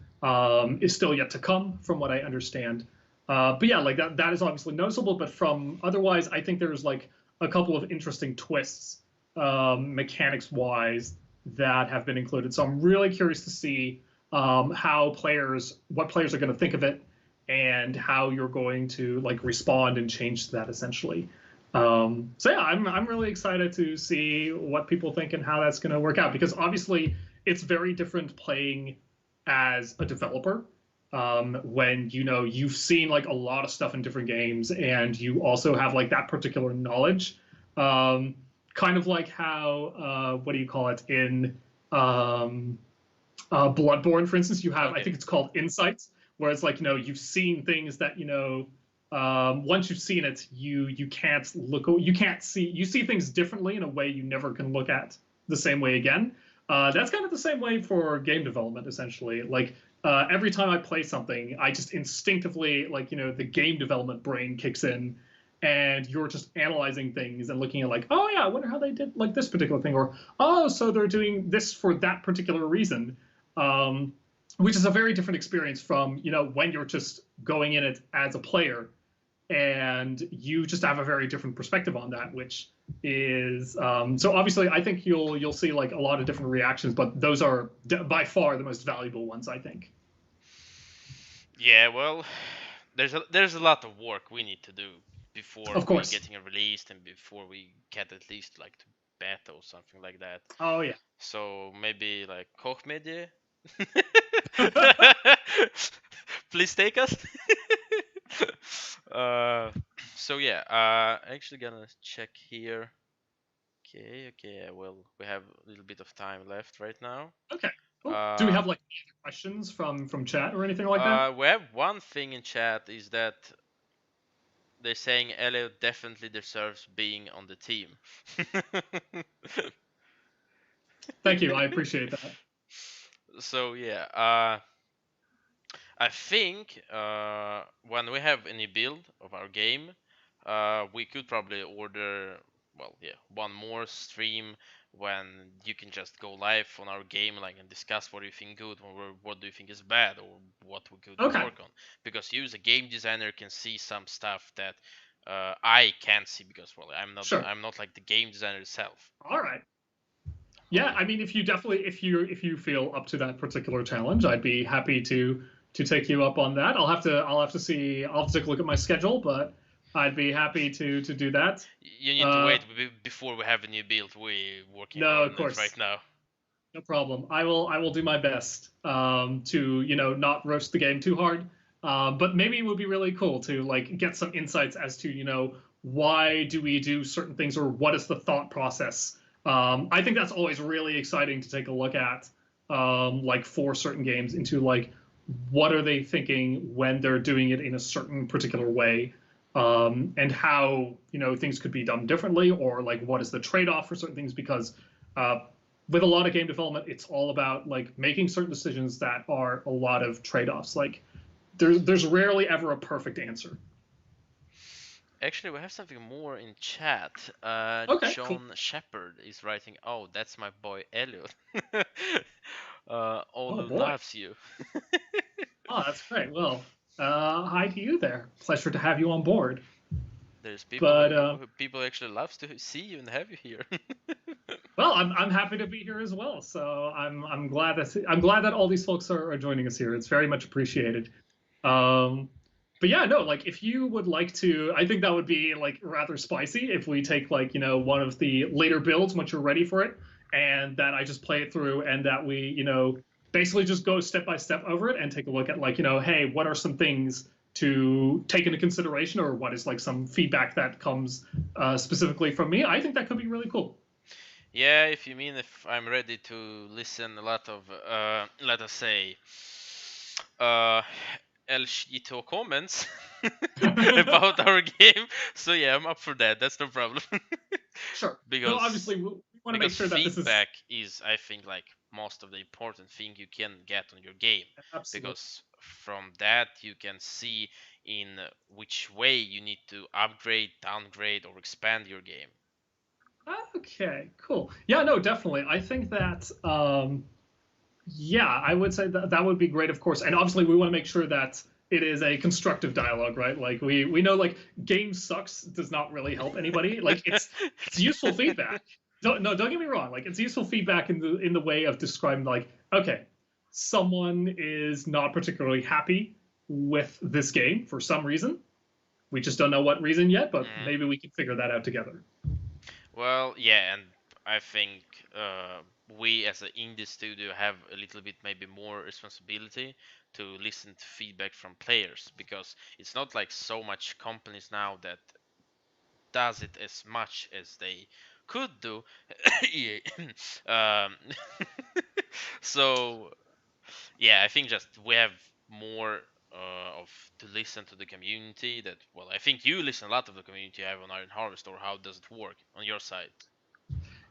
is still yet to come, from what I understand. But yeah, like that is obviously noticeable. But from otherwise, I think there's like a couple of interesting twists, mechanics wise, that have been included. So I'm really curious to see what players are going to think of it, and how you're going to like respond and change to that essentially. So yeah, I'm really excited to see what people think and how that's going to work out, because obviously it's very different playing as a developer, when you've seen like a lot of stuff in different games and you also have like that particular knowledge, kind of like how what do you call it in Bloodborne, for instance, you have, I think it's called insights, where it's like you've seen things that once you've seen it, you can't see things differently in a way you never can look at the same way again. That's kind of the same way for game development, essentially. Like every time I play something, I just instinctively, like the game development brain kicks in, and you're just analyzing things and looking at like, oh yeah, I wonder how they did like this particular thing, or oh, so they're doing this for that particular reason. Which is a very different experience from when you're just going in it as a player, and you just have a very different perspective on that, which is so obviously I think you'll see like a lot of different reactions, but those are by far the most valuable ones, I think. Yeah, well, there's a lot of work we need to do before Of course. we getting it released and before we get at least like to beta or something like that. Oh yeah. So maybe like Koch Media. Please take us. So yeah, actually gonna check here. Okay, well, we have a little bit of time left right now. Okay, cool. Do we have like any other questions from chat or anything like that? We have one thing in chat, is that they're saying Elliott definitely deserves being on the team. Thank you, I appreciate that. So yeah, I think when we have any build of our game, we could probably order, well, yeah, one more stream when you can just go live on our game, like, and discuss what do you think good, or what do you think is bad, or what we could work on. Because you as a game designer can see some stuff that I can't see, because, well, I'm not like the game designer itself. All right. Yeah, I mean, if you feel up to that particular challenge, I'd be happy to take you up on that. I'll have to take a look at my schedule, but I'd be happy to do that. You need to wait before we have a new build. We're working on it right now. No problem. I will do my best to not roast the game too hard. But maybe it would be really cool to like get some insights as to why do we do certain things, or what is the thought process. I think that's always really exciting to take a look at, like for certain games, into like what are they thinking when they're doing it in a certain particular way, and how things could be done differently, or like what is the trade-off for certain things, because with a lot of game development, it's all about like making certain decisions that are a lot of trade-offs. Like there's rarely ever a perfect answer. Actually, we have something more in chat. John Shepard is writing, "Oh, that's my boy Elliott. Olu loves you." Oh, that's great. Well, hi to you there. Pleasure to have you on board. There's people actually loves to see you and have you here. Well, I'm happy to be here as well. So I'm glad that all these folks are joining us here. It's very much appreciated. But yeah, no, like if you would like to, I think that would be like rather spicy if we take like, one of the later builds once you're ready for it, and that I just play it through, and that we, basically just go step by step over it and take a look at like, hey, what are some things to take into consideration, or what is like some feedback that comes specifically from me. I think that could be really cool. Yeah, if you mean if I'm ready to listen a lot of, let us say, uh, LGT comments about our game. So yeah, I'm up for that. That's no problem. Sure. No, because obviously we want to make because sure that this is feedback is, I think, like most of the important thing you can get on your game. absolutely. Because from that you can see in which way you need to upgrade, downgrade, or expand your game. Okay, cool. Yeah, no, definitely. I think that yeah, I would say that that would be great, of course. And obviously, we want to make sure that it is a constructive dialogue, right? Like we know like game sucks does not really help anybody. Like it's useful feedback. Don't get me wrong. Like it's useful feedback in the way of describing like okay, someone is not particularly happy with this game for some reason. We just don't know what reason yet, but Mhm. maybe we can figure that out together. Well, yeah, and I think we as an indie studio have a little bit maybe more responsibility to listen to feedback from players, because it's not like so much companies now that does it as much as they could do. EA. um, so yeah, I think just we have more of to listen to the community. That, well, I think you listen a lot of the community you have on Iron Harvest, or how does it work on your side?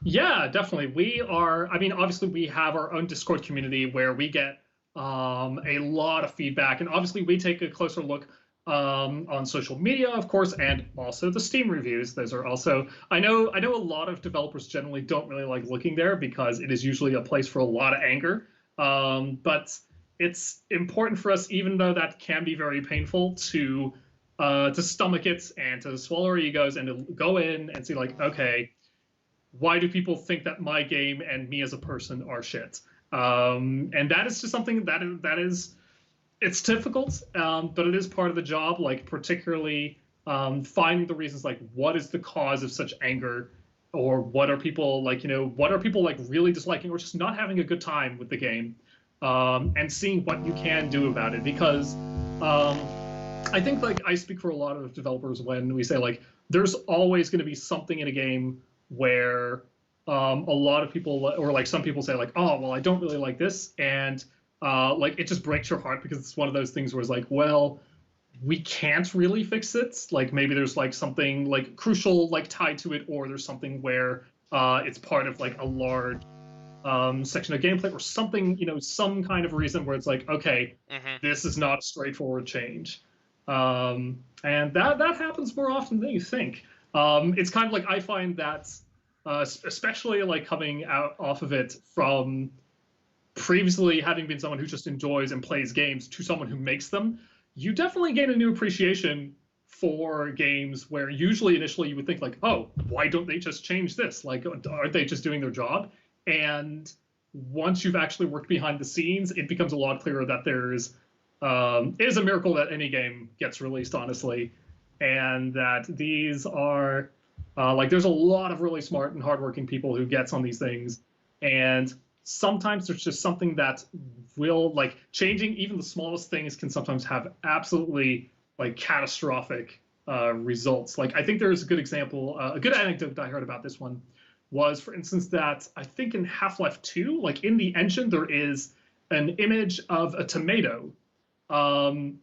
Yeah, definitely. We are, I mean, obviously, we have our own Discord community where we get a lot of feedback. And obviously, we take a closer look on social media, of course, and also the Steam reviews. Those are also, I know a lot of developers generally don't really like looking there because it is usually a place for a lot of anger. But it's important for us, even though that can be very painful, to stomach it and to swallow our egos and to go in and see, like, okay, why do people think that my game and me as a person are shit? And that is just something that is it's difficult, but it is part of the job. Like particularly finding the reasons, like what is the cause of such anger, or what are people like? What are people like really disliking, or just not having a good time with the game, and seeing what you can do about it. Because I think like I speak for a lot of developers when we say like there's always going to be something in a game where a lot of people or like some people say like, oh well, I don't really like this, and like it just breaks your heart because it's one of those things where it's like, well, we can't really fix it. Like maybe there's like something like crucial like tied to it, or there's something where it's part of like a large section of gameplay or something, some kind of reason where it's like, okay, Hmm. this is not a straightforward change. And that happens more often than you think. It's kind of like I find that, especially like coming out off of it from previously having been someone who just enjoys and plays games to someone who makes them, you definitely gain a new appreciation for games where usually initially you would think like, oh, why don't they just change this? Like, aren't they just doing their job? And once you've actually worked behind the scenes, it becomes a lot clearer that it is a miracle that any game gets released, honestly, and that these are like there's a lot of really smart and hardworking people who gets on these things, and sometimes there's just something that will like changing even the smallest things can sometimes have absolutely like catastrophic results. Like I think there's a good example, a good anecdote that I heard about this one was, for instance, that I think in Half-Life 2, like in the engine, there is an image of a tomato, um,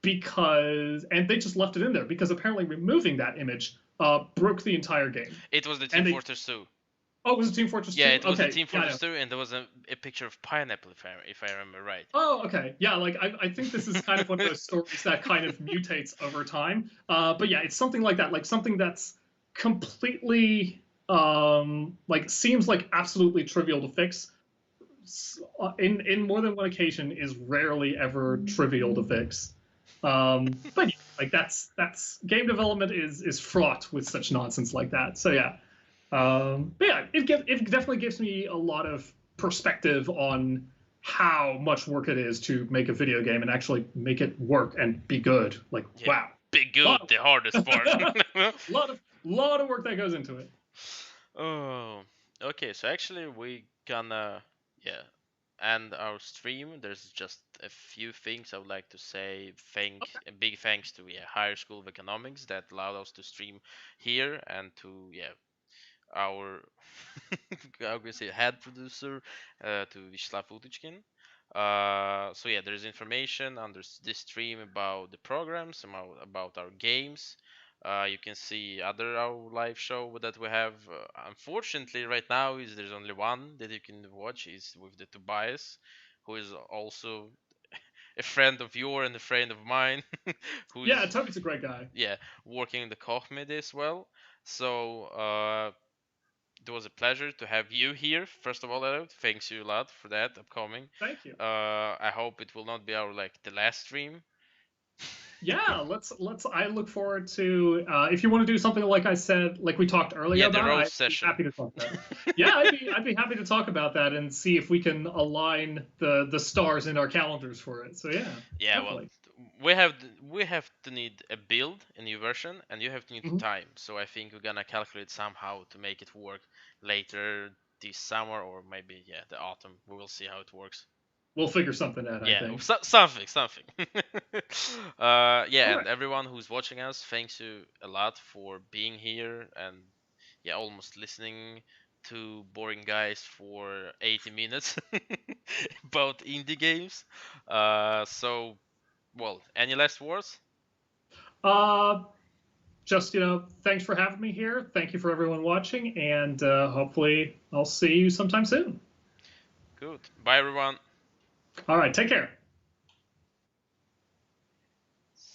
and they just left it in there because apparently removing that image broke the entire game. It was the Team And they, Fortress 2. oh, it was it Team Fortress Yeah, 2? it was the Okay, Team yeah, I Fortress know. 2, and there was a picture of pineapple, if I remember right. Oh, okay. Yeah, like I think this is kind of one of those stories that kind of mutates over time. But yeah, it's something like that, like something that's completely like seems like absolutely trivial to fix. In more than one occasion is rarely ever trivial to fix. But yeah, like that's game development is fraught with such nonsense like that. So yeah, but yeah, it definitely gives me a lot of perspective on how much work it is to make a video game and actually make it work and be good. Like Yeah, wow, be good, the hardest part. lot of work that goes into it. Oh, okay. So actually, we gonna, yeah, end our stream. There's just a few things I would like to say. A big thanks to, yeah, Higher School of Economics that allowed us to stream here, and to, yeah, our how can I say head producer to Vyacheslav Utichkin. So yeah, there's information under this stream about the programs, about our games. You can see other our live show that we have. Unfortunately, right now is there's only one that you can watch is with the Tobias, who is also a friend of yours and a friend of mine, who Yeah, is Toby's a great guy. yeah working in the Koch media as well. So it was a pleasure to have you here. First of all, Elliot, thanks you a lot for that upcoming. Thank you. I hope it will not be our like the last stream. Yeah, let's. I look forward to if you want to do something like I said, like we talked earlier Yeah, the about. roast I'd session. be happy to talk about it. Yeah, I'd be happy to talk about that and see if we can align the stars in our calendars for it. So yeah. Yeah, definitely. well, we have to need a build, a new version, and you have to need Mhm. time. So I think we're gonna calculate somehow to make it work later this summer or maybe yeah the autumn. We will see how it works. We'll figure something out. I Yeah, think. something. Yeah, All and right. everyone who's watching us, thanks you a lot for being here and yeah, almost listening to boring guys for 80 minutes about indie games. So, well, any last words? Uh, just thanks for having me here. Thank you for everyone watching, and hopefully I'll see you sometime soon. Good. Bye, everyone. All right, take care.